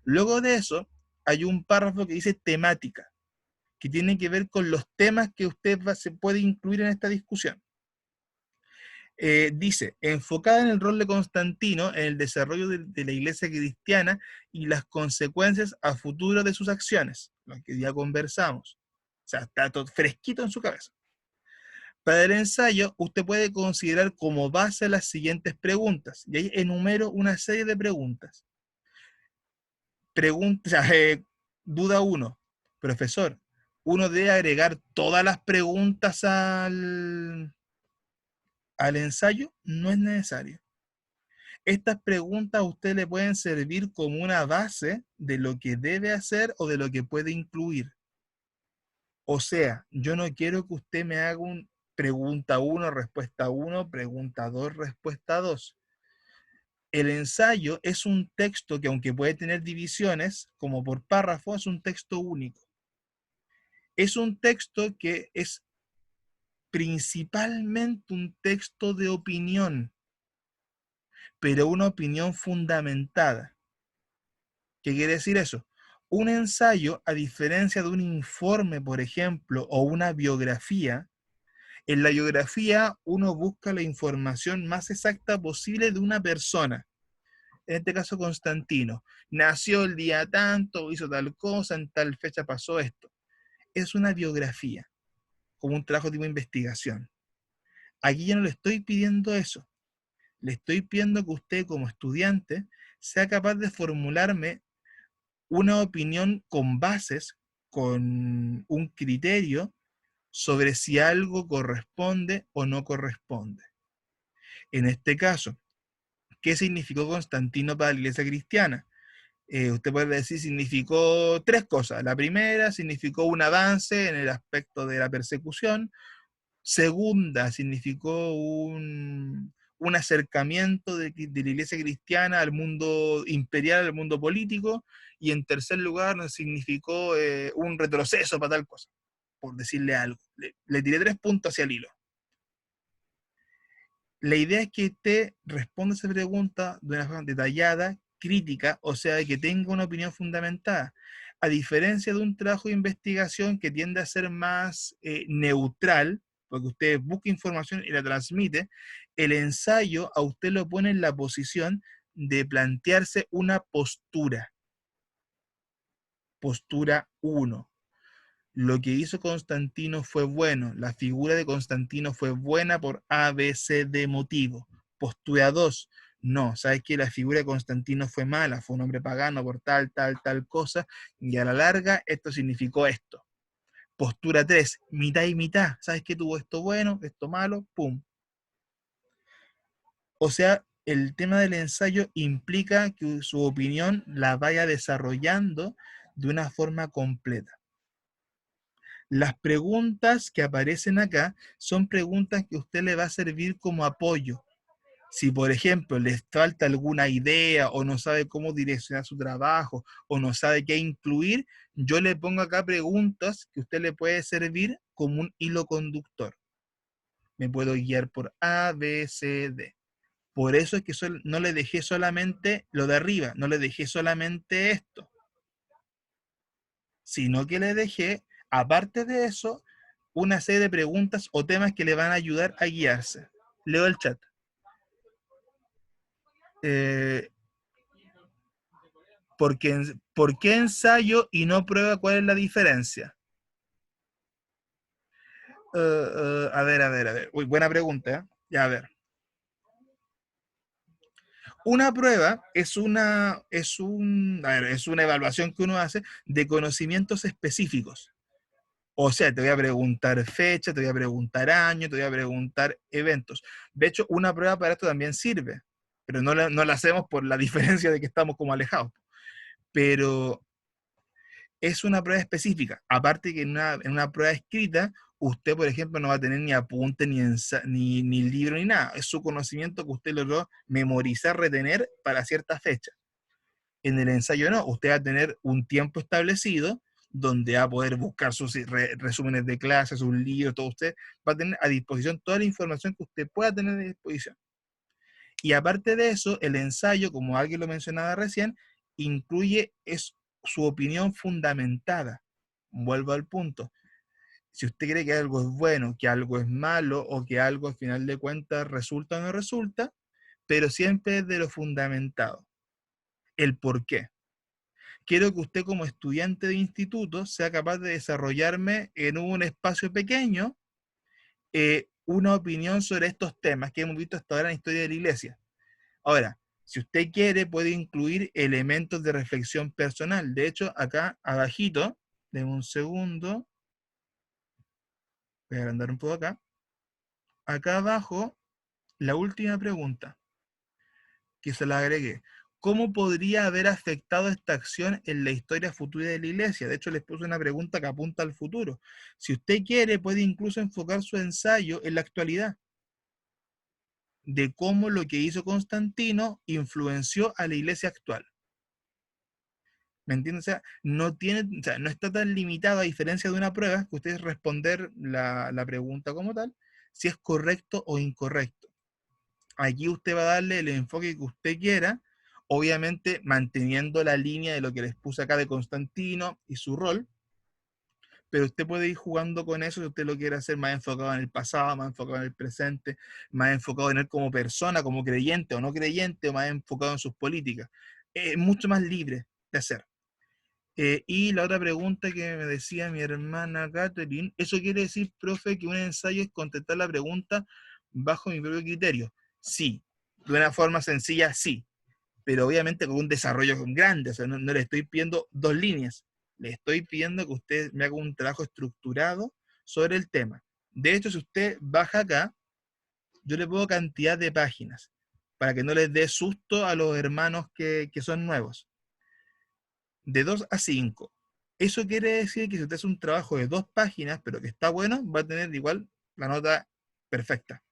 Luego de eso, hay un párrafo que dice temática, que tiene que ver con los temas que usted se puede incluir en esta discusión. Dice, enfocada en el rol de Constantino en el desarrollo de la iglesia cristiana y las consecuencias a futuro de sus acciones, lo que ya conversamos. O sea, está todo fresquito en su cabeza. Para el ensayo, usted puede considerar como base las siguientes preguntas, y ahí enumero una serie de preguntas. Duda 1, profesor, ¿uno debe agregar todas las preguntas al ensayo? No es necesario. Estas preguntas a usted le pueden servir como una base de lo que debe hacer o de lo que puede incluir. O sea, yo no quiero que usted me haga un pregunta 1, respuesta 1, pregunta 2, respuesta 2. El ensayo es un texto que, aunque puede tener divisiones, como por párrafo, es un texto único. Es un texto que es principalmente un texto de opinión, pero una opinión fundamentada. ¿Qué quiere decir eso? Un ensayo, a diferencia de un informe, por ejemplo, o una biografía, en la biografía uno busca la información más exacta posible de una persona. En este caso, Constantino. Nació el día tanto, hizo tal cosa, en tal fecha pasó esto. Es una biografía, como un trabajo tipo de investigación. Aquí yo no le estoy pidiendo eso. Le estoy pidiendo que usted, como estudiante, sea capaz de formularme una opinión con bases, con un criterio sobre si algo corresponde o no corresponde. En este caso, ¿qué significó Constantino para la iglesia cristiana? Usted puede decir, significó 3 cosas. La primera, significó un avance en el aspecto de la persecución. Segunda, significó un acercamiento de la iglesia cristiana al mundo imperial, al mundo político. Y en tercer lugar, significó un retroceso para tal cosa, por decirle algo. Le tiré 3 puntos hacia el hilo. La idea es que usted responda esa pregunta de una forma detallada, crítica, o sea, que tenga una opinión fundamentada. A diferencia de un trabajo de investigación que tiende a ser más neutral, porque usted busca información y la transmite, el ensayo a usted lo pone en la posición de plantearse una postura. Postura 1. Lo que hizo Constantino fue bueno. La figura de Constantino fue buena por A, B, C, D motivo. Postura 2. No, ¿sabes qué? La figura de Constantino fue mala. Fue un hombre pagano por tal cosa. Y a la larga, esto significó esto. Postura 3. Mitad y mitad. ¿Sabes qué? Tuvo esto bueno, esto malo, pum. O sea, el tema del ensayo implica que su opinión la vaya desarrollando de una forma completa. Las preguntas que aparecen acá son preguntas que a usted le va a servir como apoyo. Si, por ejemplo, les falta alguna idea o no sabe cómo direccionar su trabajo o no sabe qué incluir, yo le pongo acá preguntas que a usted le puede servir como un hilo conductor. Me puedo guiar por A, B, C, D. Por eso es que no le dejé solamente lo de arriba, no le dejé solamente esto, sino que le dejé, aparte de eso, una serie de preguntas o temas que le van a ayudar a guiarse. Leo el chat. ¿Por qué ensayo y no prueba? ¿Cuál es la diferencia? A ver. Uy, buena pregunta, ¿eh? Ya, a ver. Una prueba es una evaluación que uno hace de conocimientos específicos. O sea, te voy a preguntar fecha, te voy a preguntar año, te voy a preguntar eventos. De hecho, una prueba para esto también sirve, pero no la hacemos por la diferencia de que estamos como alejados. Pero es una prueba específica. Aparte que en una prueba escrita, usted, por ejemplo, no va a tener ni apunte, ni libro, ni nada. Es su conocimiento que usted logró memorizar, retener para cierta fecha. En el ensayo no, usted va a tener un tiempo establecido donde va a poder buscar sus resúmenes de clases, sus libros, todo. Usted va a tener a disposición toda la información que usted pueda tener a disposición. Y aparte de eso, el ensayo, como alguien lo mencionaba recién, incluye su opinión fundamentada. Vuelvo al punto. Si usted cree que algo es bueno, que algo es malo, o que algo al final de cuentas resulta o no resulta, pero siempre es de lo fundamentado. El por qué. Quiero que usted como estudiante de instituto sea capaz de desarrollarme en un espacio pequeño una opinión sobre estos temas que hemos visto hasta ahora en la historia de la Iglesia. Ahora, si usted quiere, puede incluir elementos de reflexión personal. De hecho, acá abajito, denme un segundo, voy a agrandar un poco acá. Acá abajo, la última pregunta, que se la agregué. ¿Cómo podría haber afectado esta acción en la historia futura de la Iglesia? De hecho, les puse una pregunta que apunta al futuro. Si usted quiere, puede incluso enfocar su ensayo en la actualidad, de cómo lo que hizo Constantino influenció a la Iglesia actual. ¿Me entienden? O sea, no está tan limitado, a diferencia de una prueba, que usted responder la pregunta como tal, si es correcto o incorrecto. Aquí usted va a darle el enfoque que usted quiera, obviamente manteniendo la línea de lo que les puse acá de Constantino y su rol, pero usted puede ir jugando con eso si usted lo quiere hacer más enfocado en el pasado, más enfocado en el presente, más enfocado en él como persona, como creyente o no creyente, o más enfocado en sus políticas. Es mucho más libre de hacer. Y la otra pregunta que me decía mi hermana Catherine, ¿eso quiere decir, profe, que un ensayo es contestar la pregunta bajo mi propio criterio? Sí, de una forma sencilla, sí, pero obviamente con un desarrollo grande. O sea, no le estoy pidiendo 2 líneas, le estoy pidiendo que usted me haga un trabajo estructurado sobre el tema. De hecho, si usted baja acá, yo le pongo cantidad de páginas, para que no les dé susto a los hermanos que son nuevos. De 2 a 5. Eso quiere decir que si usted hace un trabajo de 2 páginas, pero que está bueno, va a tener igual la nota perfecta.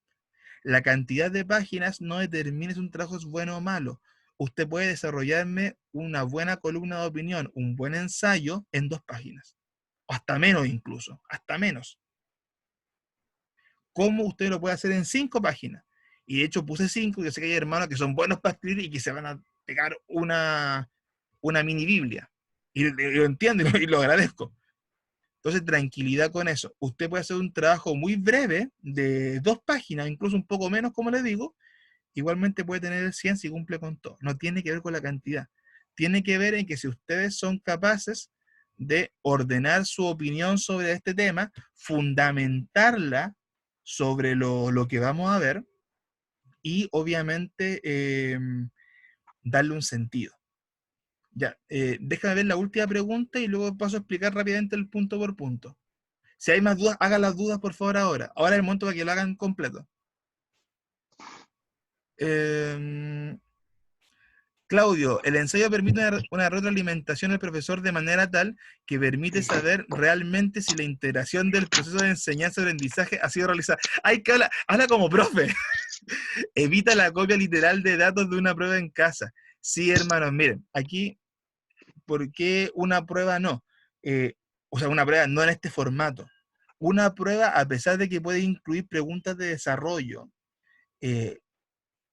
La cantidad de páginas no determina si un trabajo es bueno o malo. Usted puede desarrollarme una buena columna de opinión, un buen ensayo en 2 páginas. O hasta menos incluso, hasta menos. ¿Cómo usted lo puede hacer en 5 páginas? Y de hecho puse 5, yo sé que hay hermanos que son buenos para escribir y que se van a pegar una mini Biblia. Y lo entiendo y lo agradezco. Entonces, tranquilidad con eso. Usted puede hacer un trabajo muy breve, de 2 páginas, incluso un poco menos, como le digo. Igualmente puede tener el 100 si cumple con todo. No tiene que ver con la cantidad. Tiene que ver en que si ustedes son capaces de ordenar su opinión sobre este tema, fundamentarla sobre lo que vamos a ver y obviamente darle un sentido. Ya, déjame ver la última pregunta y luego paso a explicar rápidamente el punto por punto. Si hay más dudas, hagan las dudas por favor ahora. Ahora es el momento para que lo hagan completo. Claudio, el ensayo permite una retroalimentación al profesor de manera tal que permite saber realmente si la integración del proceso de enseñanza-aprendizaje ha sido realizada. ¡Ay, que habla como profe! Evita la copia literal de datos de una prueba en casa. Sí, hermanos, miren, aquí, ¿por qué una prueba no? O sea, una prueba no en este formato. Una prueba, a pesar de que puede incluir preguntas de desarrollo,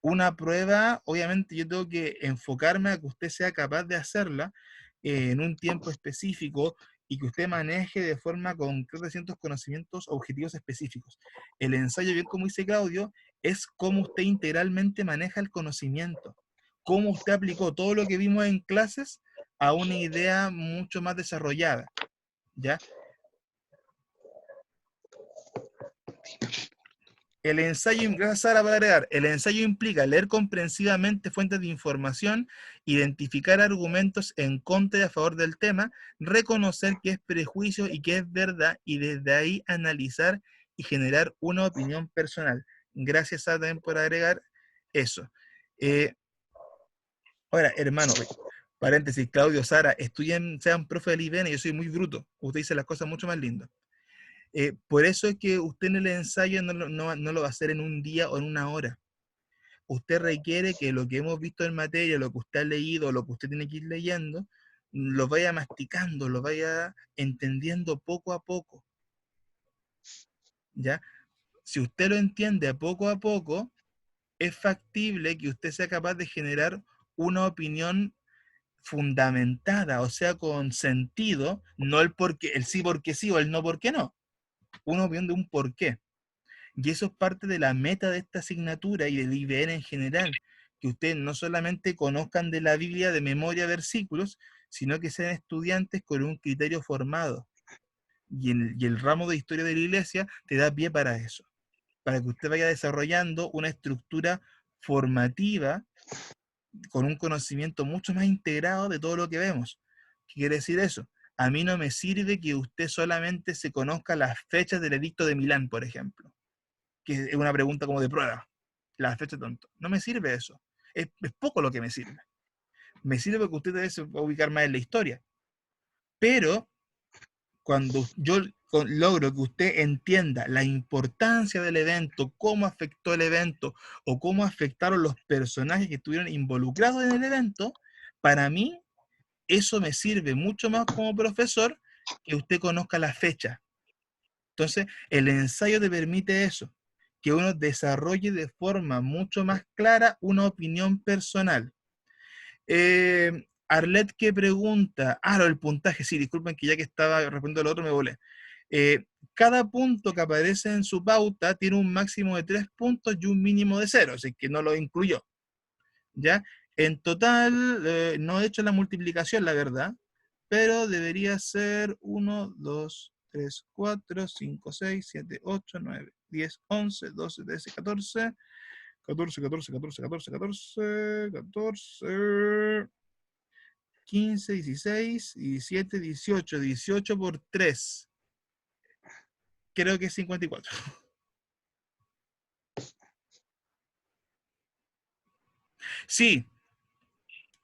una prueba, obviamente yo tengo que enfocarme a que usted sea capaz de hacerla en un tiempo específico y que usted maneje de forma concreta ciertos conocimientos objetivos específicos. El ensayo, bien como dice Claudio, es cómo usted integralmente maneja el conocimiento, cómo usted aplicó todo lo que vimos en clases a una idea mucho más desarrollada, ¿ya? El ensayo, gracias Sara por agregar, el ensayo implica leer comprensivamente fuentes de información, identificar argumentos en contra y a favor del tema, reconocer qué es prejuicio y qué es verdad, y desde ahí analizar y generar una opinión personal. Gracias Sara también por agregar eso. Ahora, hermano, paréntesis, Claudio, Sara, estudien, sean profe del IBN, yo soy muy bruto, usted dice las cosas mucho más lindas. Por eso es que usted en el ensayo no lo va a hacer en un día o en una hora. Usted requiere que lo que hemos visto en materia, lo que usted ha leído, lo que usted tiene que ir leyendo, lo vaya masticando, lo vaya entendiendo poco a poco. ¿Ya? Si usted lo entiende poco a poco, es factible que usted sea capaz de generar una opinión fundamentada, o sea, con sentido, no el sí porque sí o el no porque no. Una opinión de un por qué. Y eso es parte de la meta de esta asignatura y del IBN en general, que ustedes no solamente conozcan de la Biblia de memoria versículos, sino que sean estudiantes con un criterio formado. Y el ramo de historia de la iglesia te da pie para eso, para que usted vaya desarrollando una estructura formativa con un conocimiento mucho más integrado de todo lo que vemos. ¿Qué quiere decir eso? A mí no me sirve que usted solamente se conozca las fechas del edicto de Milán, por ejemplo, que es una pregunta como de prueba, la fecha tonto. No me sirve eso. Es poco lo que me sirve. Me sirve porque usted debe ubicar más en la historia. Pero cuando yo logro que usted entienda la importancia del evento, cómo afectó el evento o cómo afectaron los personajes que estuvieron involucrados en el evento, para mí eso me sirve mucho más como profesor que usted conozca la fecha. Entonces, el ensayo te permite eso, que uno desarrolle de forma mucho más clara una opinión personal. Arlet que pregunta, lo del puntaje, sí, disculpen que ya que estaba respondiendo al otro me volé. Cada punto que aparece en su pauta tiene un máximo de 3 puntos y un mínimo de 0, así que no lo incluyó. ¿Ya? En total, no he hecho la multiplicación, la verdad, pero debería ser 1, 2, 3, 4, 5, 6, 7, 8, 9, 10, 11, 12, 13, 14, 14, 14, 14, 14, 14, 14, 15, 16, 17, 18, 18 por 3. Creo que es 54. Sí,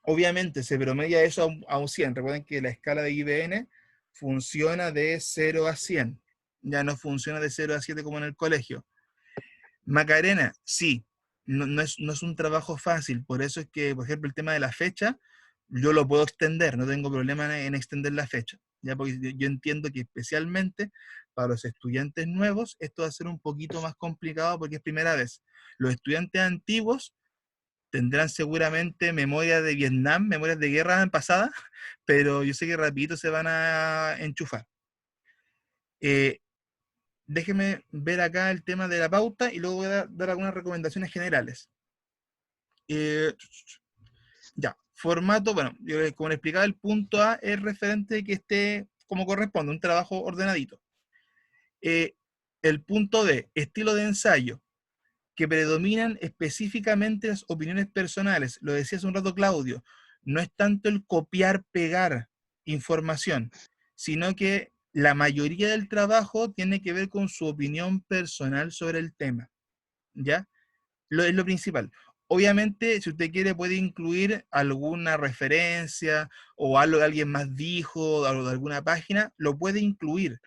obviamente se promedia eso a un 100. Recuerden que la escala de IBN funciona de 0 a 100. Ya no funciona de 0 a 7 como en el colegio. Macarena, sí, no es un trabajo fácil. Por eso es que, por ejemplo, el tema de la fecha, yo lo puedo extender. No tengo problema en extender la fecha. Ya porque yo entiendo que especialmente para los estudiantes nuevos, esto va a ser un poquito más complicado porque es primera vez. Los estudiantes antiguos tendrán seguramente memoria de Vietnam, memorias de guerra pasada, pero yo sé que rapidito se van a enchufar. Déjeme ver acá el tema de la pauta y luego voy a dar algunas recomendaciones generales. Ya, formato, bueno, como le explicaba, el punto A es referente de que esté como corresponde, un trabajo ordenadito. El punto B, estilo de ensayo, que predominan específicamente las opiniones personales. Lo decía hace un rato Claudio, no es tanto el copiar, pegar información, sino que la mayoría del trabajo tiene que ver con su opinión personal sobre el tema, ¿ya? Es lo principal. Obviamente, si usted quiere, puede incluir alguna referencia o algo que alguien más dijo, algo de alguna página, lo puede incluir,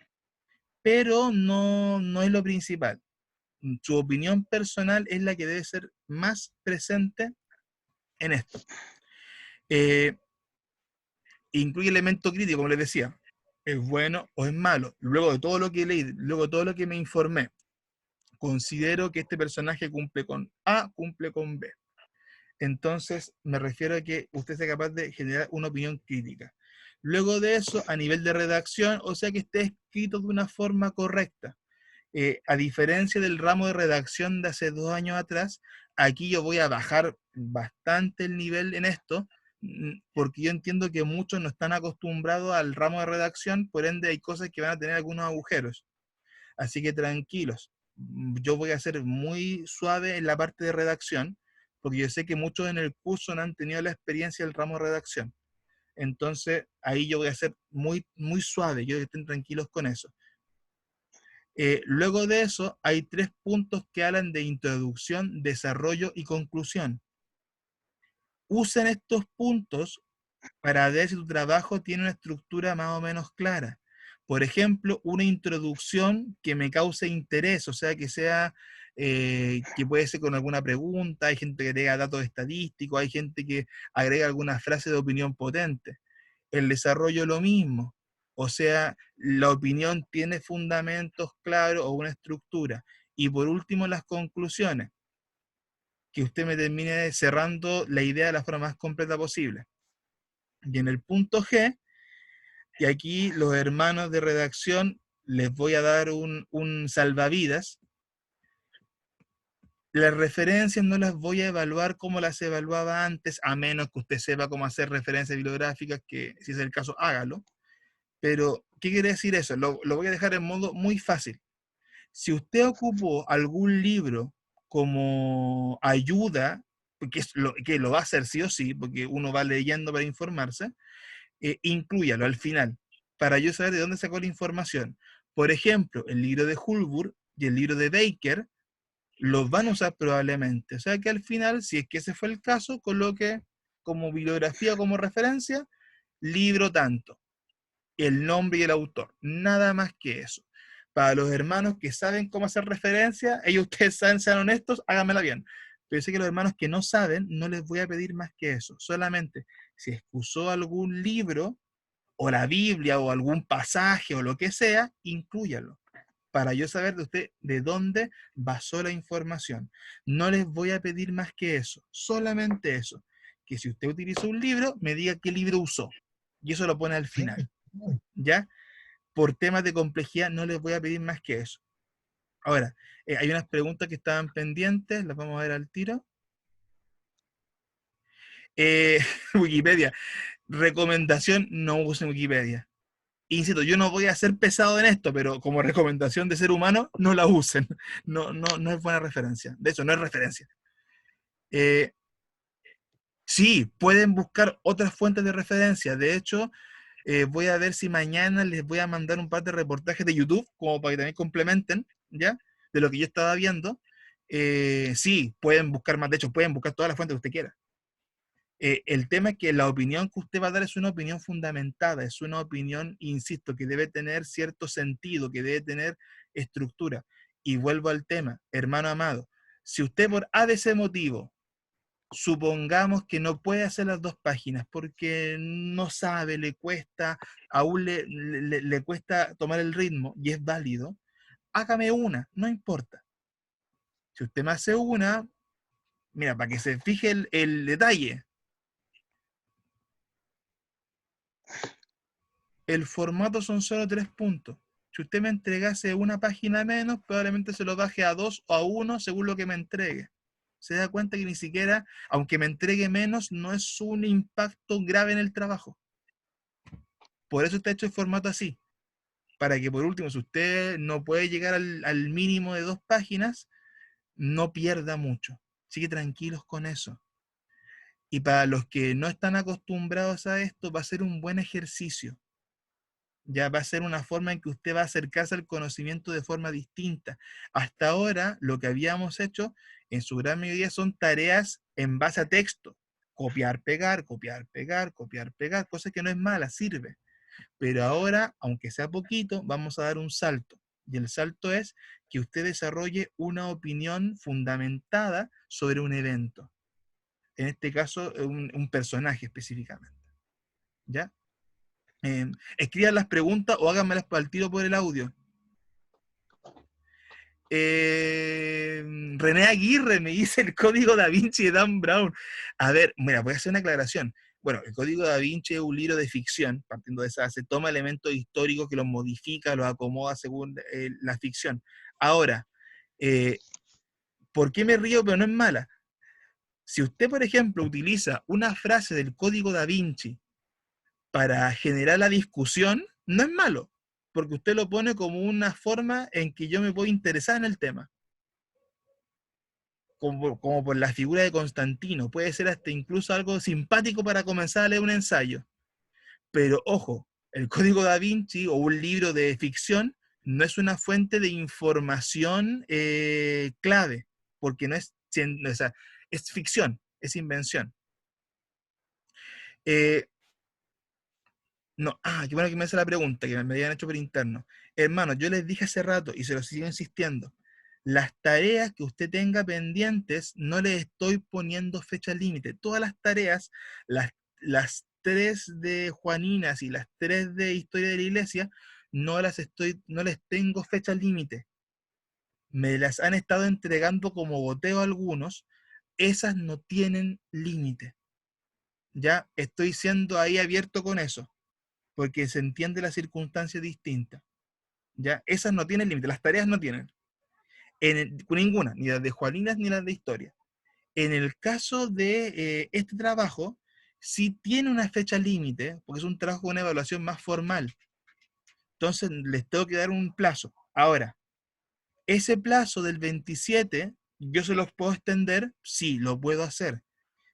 pero no es lo principal. Su opinión personal es la que debe ser más presente en esto. Incluye elemento crítico, como les decía. ¿Es bueno o es malo? Luego de todo lo que leí, luego de todo lo que me informé, considero que este personaje cumple con A, cumple con B. Entonces, me refiero a que usted sea capaz de generar una opinión crítica. Luego de eso, a nivel de redacción, o sea que esté escrito de una forma correcta. A diferencia del ramo de redacción de hace 2 años atrás, aquí yo voy a bajar bastante el nivel en esto, porque yo entiendo que muchos no están acostumbrados al ramo de redacción, por ende hay cosas que van a tener algunos agujeros. Así que tranquilos, yo voy a ser muy suave en la parte de redacción, porque yo sé que muchos en el curso no han tenido la experiencia del ramo de redacción. Entonces, ahí yo voy a ser muy, muy suave, yo estén tranquilos con eso. Luego de eso, hay 3 puntos que hablan de introducción, desarrollo y conclusión. Usen estos puntos para ver si tu trabajo tiene una estructura más o menos clara. Por ejemplo, una introducción que me cause interés, o sea, que sea, que puede ser con alguna pregunta, hay gente que agrega datos estadísticos, hay gente que agrega alguna frase de opinión potente. El desarrollo lo mismo, o sea, la opinión tiene fundamentos claros o una estructura. Y por último, las conclusiones, que usted me termine cerrando la idea de la forma más completa posible. Y en el punto G, y aquí los hermanos de redacción les voy a dar un salvavidas. Las referencias no las voy a evaluar como las evaluaba antes, a menos que usted sepa cómo hacer referencias bibliográficas, que si es el caso, hágalo. Pero, ¿qué quiere decir eso? Lo voy a dejar en modo muy fácil. Si usted ocupó algún libro como ayuda, que lo va a hacer sí o sí, porque uno va leyendo para informarse, inclúyalo al final, para yo saber de dónde sacó la información. Por ejemplo, el libro de Hulbur y el libro de Baker los van a usar probablemente. O sea que al final, si es que ese fue el caso, coloque como bibliografía, como referencia, libro tanto, el nombre y el autor. Nada más que eso. Para los hermanos que saben cómo hacer referencia, ellos ustedes saben, sean honestos, háganmela bien. Pero sé que los hermanos que no saben, no les voy a pedir más que eso. Solamente, si excusó algún libro, o la Biblia, o algún pasaje, o lo que sea, inclúyalo, para yo saber de usted de dónde basó la información. No les voy a pedir más que eso, solamente eso, que si usted utilizó un libro, me diga qué libro usó, y eso lo pone al final, ¿ya? Por temas de complejidad no les voy a pedir más que eso. Ahora, hay unas preguntas que estaban pendientes, las vamos a ver al tiro. Wikipedia, recomendación, no usen Wikipedia. Insisto, yo no voy a ser pesado en esto, pero como recomendación de ser humano, no la usen. No es buena referencia. De hecho, no es referencia. Sí, pueden buscar otras fuentes de referencia. De hecho, voy a ver si mañana les voy a mandar un par de reportajes de YouTube, como para que también complementen, ¿ya? De lo que yo estaba viendo. Sí, pueden buscar más. De hecho, pueden buscar todas las fuentes que usted quiera. El tema es que la opinión que usted va a dar es una opinión fundamentada, es una opinión, insisto, que debe tener cierto sentido, que debe tener estructura. Y vuelvo al tema, hermano amado, si usted por ABC motivo, supongamos que no puede hacer las 2 páginas porque no sabe, le cuesta, aún le cuesta tomar el ritmo, y es válido, hágame una, no importa. Si usted me hace una, mira, para que se fije el detalle, el formato son solo 3 puntos. Si usted me entregase una página menos, probablemente se lo baje a 2 o a 1 según lo que me entregue. Se da cuenta que ni siquiera, aunque me entregue menos, no es un impacto grave en el trabajo. Por eso está hecho el formato así. Para que por último, si usted no puede llegar al mínimo de 2 páginas, no pierda mucho. Así que tranquilos con eso. Y para los que no están acostumbrados a esto, va a ser un buen ejercicio. Ya va a ser una forma en que usted va a acercarse al conocimiento de forma distinta. Hasta ahora, lo que habíamos hecho, en su gran mayoría, son tareas en base a texto. Copiar, pegar, copiar, pegar, copiar, pegar, cosa que no es mala, sirve. Pero ahora, aunque sea poquito, vamos a dar un salto. Y el salto es que usted desarrolle una opinión fundamentada sobre un evento. En este caso, un personaje específicamente. ¿Ya? Escriban las preguntas o háganmelas al tiro por el audio. René Aguirre me dice el Código Da Vinci de Dan Brown. A ver, mira, voy a hacer una aclaración. Bueno, el Código Da Vinci es un libro de ficción, partiendo de esa base, toma elementos históricos que los modifica, los acomoda según la ficción. Ahora, ¿por qué me río? Pero no es mala. Si usted, por ejemplo, utiliza una frase del Código Da Vinci para generar la discusión, no es malo, porque usted lo pone como una forma en que yo me puedo interesar en el tema. Como por la figura de Constantino. Puede ser hasta incluso algo simpático para comenzar a leer un ensayo. Pero ojo, el Código Da Vinci o un libro de ficción no es una fuente de información clave, porque no es, o sea, es ficción, es invención. No, qué bueno que me hace la pregunta, que me habían hecho por interno. Hermano, yo les dije hace rato y se lo sigo insistiendo. Las tareas que usted tenga pendientes, no les estoy poniendo fecha límite. Todas las tareas, las 3 de Juaninas y las 3 de Historia de la Iglesia, no les tengo fecha límite. Me las han estado entregando como boteo algunos. Esas no tienen límite. Ya estoy siendo ahí abierto con eso, porque se entiende la circunstancia distinta. ¿Ya? Esas no tienen límite, las tareas no tienen. Ninguna, ni las de Juaninas ni las de Historia. En el caso de este trabajo, sí tiene una fecha límite, porque es un trabajo con una evaluación más formal. Entonces, les tengo que dar un plazo. Ahora, ese plazo del 27, ¿yo se los puedo extender? Sí, lo puedo hacer.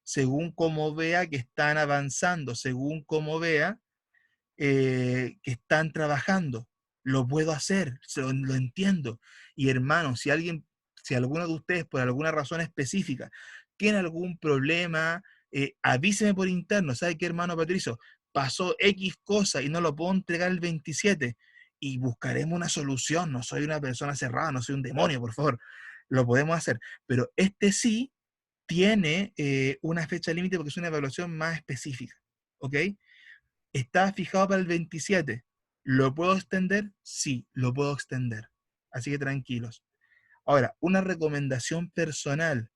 Según como vea que están avanzando, según como vea que están trabajando. Lo puedo hacer, lo entiendo. Y hermano, si alguno de ustedes por alguna razón específica tiene algún problema, avíseme por interno. ¿Sabe qué, hermano Patricio? Pasó X cosa y no lo puedo entregar el 27 y buscaremos una solución. No soy una persona cerrada, no soy un demonio, por favor. Lo podemos hacer. Pero este sí tiene una fecha límite porque es una evaluación más específica. ¿Ok? Está fijado para el 27. ¿Lo puedo extender? Sí, lo puedo extender. Así que tranquilos. Ahora, una recomendación personal.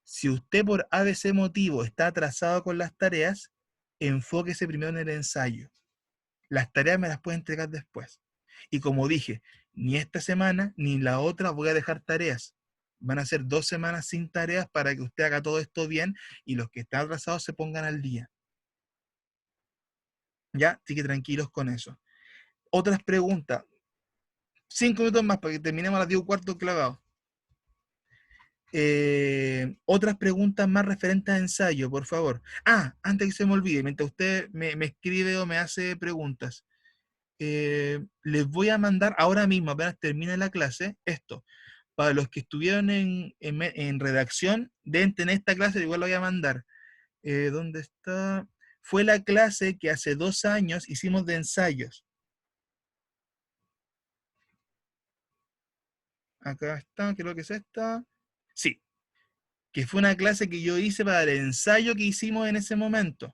Si usted por ABC motivo está atrasado con las tareas, enfóquese primero en el ensayo. Las tareas me las puede entregar después. Y como dije, ni esta semana ni la otra voy a dejar tareas. Van a ser 2 semanas sin tareas para que usted haga todo esto bien y los que están atrasados se pongan al día. ¿Ya? Así que tranquilos con eso. Otras preguntas. 5 minutos más para que terminemos a las 10:15 clavado. Otras preguntas más referentes a ensayo, por favor. Antes que se me olvide, mientras usted me escribe o me hace preguntas, les voy a mandar ahora mismo, apenas termine la clase, esto. Para los que estuvieron en redacción, dentro de esta clase, igual lo voy a mandar. ¿Dónde está? Fue la clase que hace 2 años hicimos de ensayos. Acá está, creo que es esta. Sí, que fue una clase que yo hice para el ensayo que hicimos en ese momento.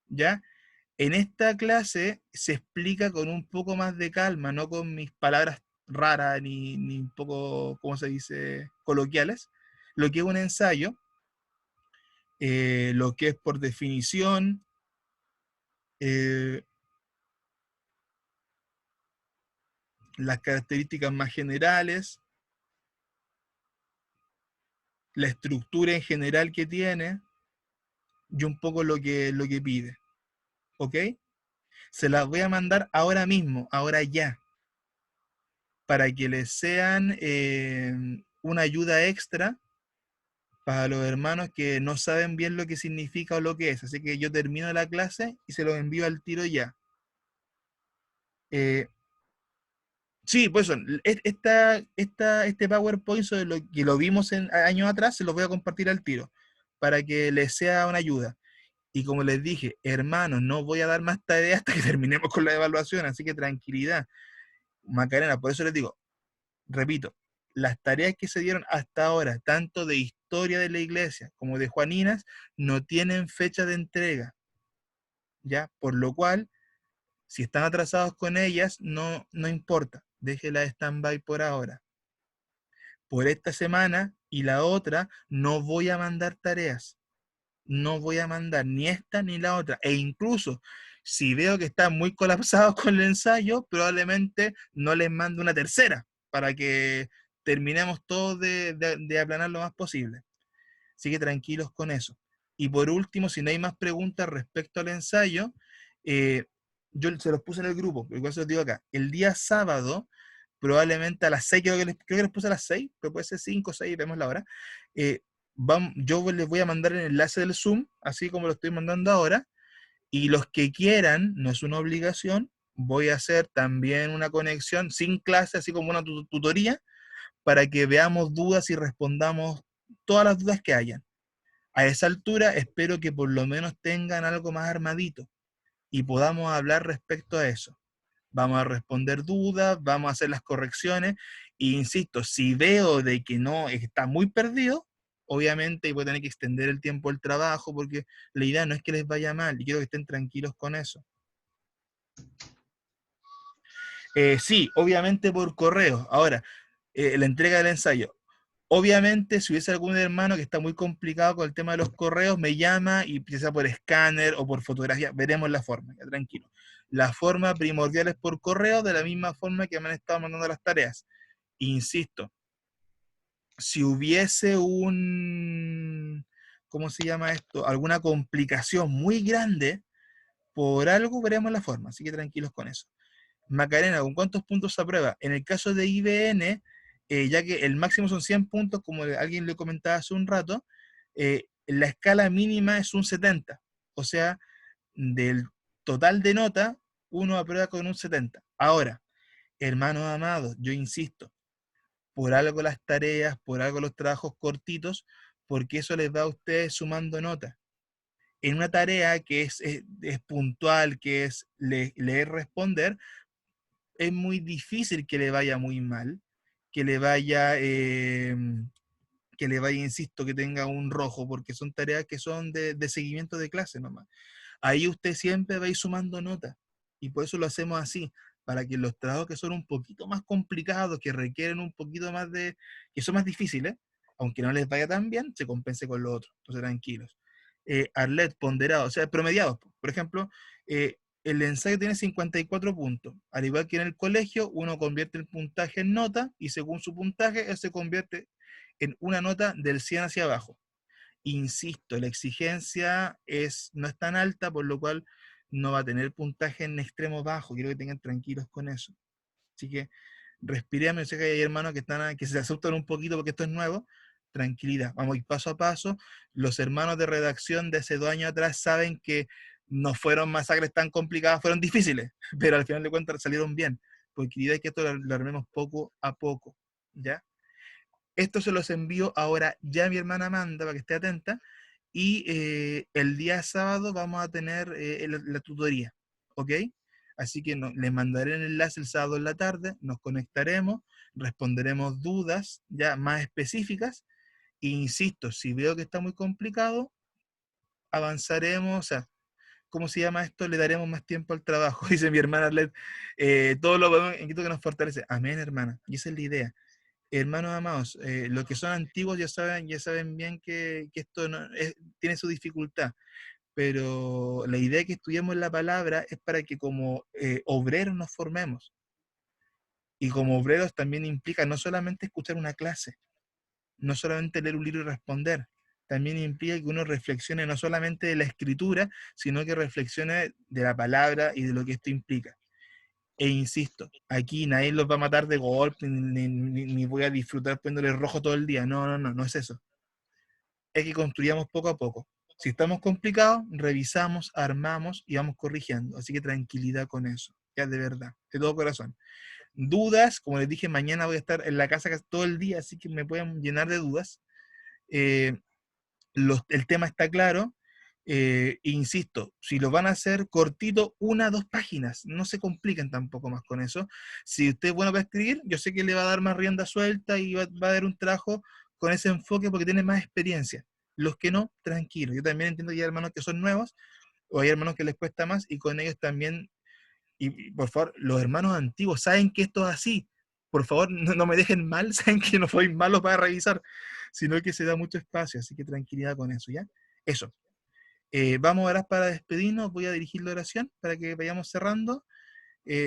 ¿Ya? En esta clase se explica con un poco más de calma, no con mis palabras raras ni un poco, ¿cómo se dice?, coloquiales, lo que es un ensayo, lo que es por definición, las características más generales, la estructura en general que tiene y un poco lo que pide. ¿Ok? Se las voy a mandar ahora mismo, ahora ya, para que les sean una ayuda extra para los hermanos que no saben bien lo que significa o lo que es. Así que yo termino la clase y se los envío al tiro ya. Sí, pues este PowerPoint sobre lo que lo vimos años atrás, se los voy a compartir al tiro, para que les sea una ayuda. Y como les dije, hermanos, no voy a dar más tareas hasta que terminemos con la evaluación, así que tranquilidad. Macarena, por eso les digo, repito, las tareas que se dieron hasta ahora, tanto de historia de la iglesia como de Juaninas, no tienen fecha de entrega, ¿ya? Por lo cual, si están atrasados con ellas, no importa, déjela de stand-by por ahora, por esta semana y la otra no voy a mandar tareas. No voy a mandar ni esta ni la otra. E incluso, si veo que están muy colapsados con el ensayo, probablemente no les mando una tercera, para que terminemos todos de aplanar lo más posible. Así que tranquilos con eso. Y por último, si no hay más preguntas respecto al ensayo, yo se los puse en el grupo, pero igual se los digo acá. El día sábado, probablemente a las 6, creo que les puse a las 6, pero puede ser 5 o 6, vemos la hora. Yo les voy a mandar el enlace del Zoom, así como lo estoy mandando ahora, y los que quieran, no es una obligación, voy a hacer también una conexión sin clase, así como una tutoría, para que veamos dudas y respondamos todas las dudas que hayan. A esa altura espero que por lo menos tengan algo más armadito y podamos hablar respecto a eso. Vamos a responder dudas, vamos a hacer las correcciones, e insisto, si veo de que no está muy perdido, obviamente voy a tener que extender el tiempo del trabajo, porque la idea no es que les vaya mal, y quiero que estén tranquilos con eso. Sí, obviamente por correo. Ahora, la entrega del ensayo. Obviamente, si hubiese algún hermano que está muy complicado con el tema de los correos, me llama y empieza por escáner o por fotografía. Veremos la forma, ya tranquilo. La forma primordial es por correo, de la misma forma que me han estado mandando las tareas. Insisto, si hubiese ¿cómo se llama esto? Alguna complicación muy grande, por algo veremos la forma. Así que tranquilos con eso. Macarena, ¿con cuántos puntos se aprueba? En el caso de IBN, ya que el máximo son 100 puntos, como alguien le comentaba hace un rato, la escala mínima es un 70. O sea, del total de nota, uno aprueba con un 70. Ahora, hermanos amados, yo insisto, por algo las tareas, por algo los trabajos cortitos, porque eso les va a ustedes sumando nota. En una tarea que es puntual, que es leer, responder, es muy difícil que le vaya muy mal, que le vaya, insisto, que tenga un rojo, porque son tareas que son de seguimiento de clase nomás. Ahí usted siempre va a ir sumando notas, y por eso lo hacemos así, para que los trabajos que son un poquito más complicados, que requieren un poquito más que son más difíciles, aunque no les vaya tan bien, se compense con lo otro. Entonces, tranquilos. Arlet, ponderado, o sea, promediados. Por ejemplo, el ensayo tiene 54 puntos. Al igual que en el colegio, uno convierte el puntaje en nota, y según su puntaje, él se convierte en una nota del 100 hacia abajo. Insisto, la exigencia no es tan alta, por lo cual no va a tener puntaje en extremo bajo. Quiero que tengan tranquilos con eso. Así que respiremos. Sé que hay hermanos que se asustan un poquito porque esto es nuevo. Tranquilidad, vamos a ir paso a paso. Los hermanos de redacción de hace 2 años atrás saben que no fueron masacres tan complicadas, fueron difíciles, pero al final de cuentas salieron bien, porque la idea es que esto lo armemos poco a poco, ¿ya? Esto se los envío ahora ya a mi hermana Amanda, para que esté atenta, y el día sábado vamos a tener la tutoría, ¿ok? Así que les mandaré el enlace el sábado en la tarde, nos conectaremos, responderemos dudas ya más específicas, e insisto, si veo que está muy complicado, avanzaremos, o sea, ¿cómo se llama esto? Le daremos más tiempo al trabajo, dice mi hermana Arlet. Todo lo vemos en Quito que nos fortalece. Amén, hermana. Y esa es la idea. Hermanos amados, los que son antiguos ya saben bien que esto tiene su dificultad, pero la idea de que estudiemos la palabra es para que como obreros nos formemos. Y como obreros también implica no solamente escuchar una clase, no solamente leer un libro y responder, también implica que uno reflexione no solamente de la escritura, sino que reflexione de la palabra y de lo que esto implica. E insisto, aquí nadie los va a matar de golpe, ni voy a disfrutar poniéndole rojo todo el día. No es eso. Es que construyamos poco a poco. Si estamos complicados, revisamos, armamos y vamos corrigiendo. Así que tranquilidad con eso. Ya de verdad, de todo corazón. Dudas, como les dije, mañana voy a estar en la casa todo el día, así que me pueden llenar de dudas. El tema está claro. Insisto, si lo van a hacer cortito, 1 o 2 páginas, no se compliquen tampoco más con eso. Si usted es bueno para escribir, yo sé que le va a dar más rienda suelta y va a dar un trabajo con ese enfoque porque tiene más experiencia. Los que no, tranquilo. Yo también entiendo que hay hermanos que son nuevos o hay hermanos que les cuesta más, y con ellos también, y por favor, los hermanos antiguos saben que esto es así. por favor, no me dejen mal, saben que no soy malo para revisar, sino que se da mucho espacio, así que tranquilidad con eso, ¿ya? Eso. Vamos a orar para despedirnos, voy a dirigir la oración para que vayamos cerrando.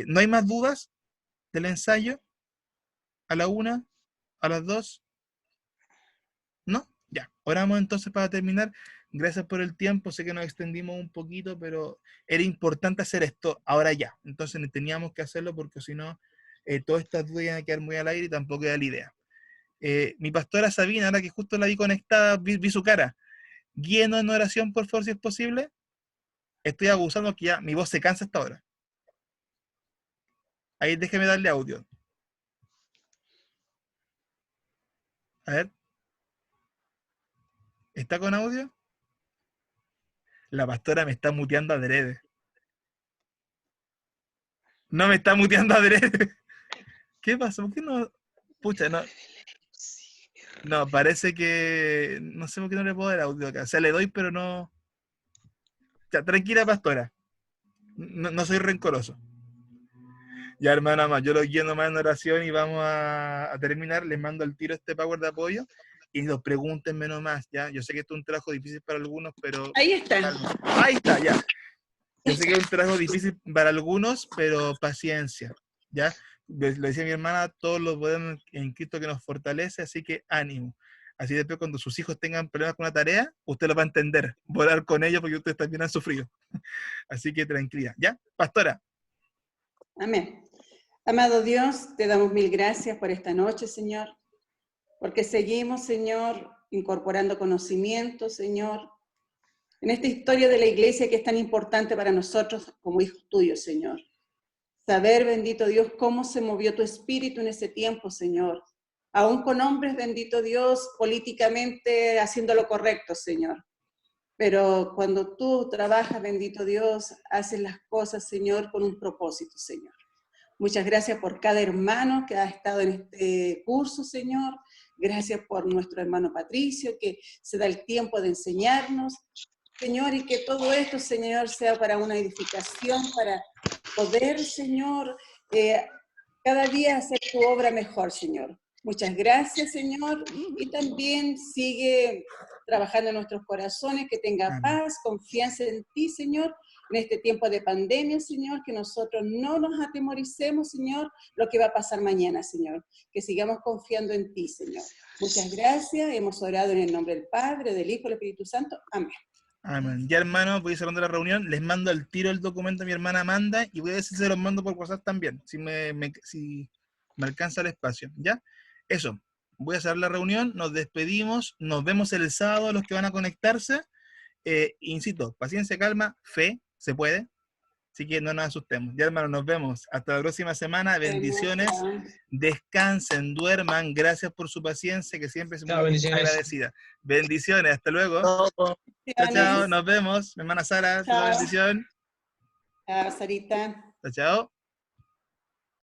¿No hay más dudas del ensayo? ¿A la 1? ¿A las 2? ¿No? Ya, oramos entonces para terminar. Gracias por el tiempo, sé que nos extendimos un poquito, pero era importante hacer esto ahora ya. Entonces teníamos que hacerlo porque si no, todas estas dudas iban a quedar muy al aire y tampoco era la idea. Mi pastora Sabina, ahora que justo la vi conectada, vi su cara. Guíenos en oración, por favor, si es posible. Estoy abusando que ya mi voz se cansa hasta ahora. Ahí déjeme darle audio. A ver. ¿Está con audio? La pastora me está muteando adrede. No me está muteando adrede. ¿Qué pasó? ¿Por qué no? Pucha, no. No, parece que... No sé por qué no le puedo dar audio acá. O sea, le doy, pero no... Ya, tranquila, pastora. No soy rencoroso. Ya, hermana, más, yo lo guío nomás en oración y vamos a terminar. Les mando al tiro este power de apoyo y nos pregúntenme nomás, ¿ya? Yo sé que esto es un trabajo difícil para algunos, pero... Ahí está. Ahí está, ya. Yo sé que es un trabajo difícil para algunos, pero paciencia, ¿ya? Lo decía mi hermana, todos lo podemos en Cristo que nos fortalece, así que ánimo. Así después cuando sus hijos tengan problemas con una tarea, usted lo va a entender, volar con ellos porque ustedes también han sufrido. Así que tranquila, ¿ya? Pastora. Amén. Amado Dios, te damos mil gracias por esta noche, Señor, porque seguimos, Señor, incorporando conocimiento, Señor, en esta historia de la iglesia que es tan importante para nosotros como hijos tuyos, Señor. Saber, bendito Dios, cómo se movió tu espíritu en ese tiempo, Señor. Aún con hombres, bendito Dios, políticamente haciendo lo correcto, Señor. Pero cuando tú trabajas, bendito Dios, haces las cosas, Señor, con un propósito, Señor. Muchas gracias por cada hermano que ha estado en este curso, Señor. Gracias por nuestro hermano Patricio, que se da el tiempo de enseñarnos. Señor, y que todo esto, Señor, sea para una edificación, para poder, Señor, cada día hacer tu obra mejor, Señor. Muchas gracias, Señor, y también sigue trabajando en nuestros corazones, que tenga Amén. paz, confianza en ti, Señor, en este tiempo de pandemia, Señor, que nosotros no nos atemoricemos, Señor, lo que va a pasar mañana, Señor, que sigamos confiando en ti, Señor. Muchas gracias, hemos orado en el nombre del Padre, del Hijo y del Espíritu Santo. Amén. Amén. Ya, hermano, voy cerrando la reunión. Les mando al tiro el documento a mi hermana Amanda y voy a ver si se los mando por WhatsApp también, si me alcanza el espacio. ¿Ya? Eso. Voy a cerrar la reunión, nos despedimos, nos vemos el sábado los que van a conectarse. Insisto, paciencia, calma, fe, se puede. Así que no nos asustemos. Ya, hermano, nos vemos. Hasta la próxima semana. Bendiciones. Descansen, duerman. Gracias por su paciencia, que siempre es muy Chao, bendiciones. agradecida. Bendiciones. Hasta luego. No, Chao, chao, nos vemos. Mi hermana Sara, Chao. la bendición. Chao, Sarita. Chao, chao.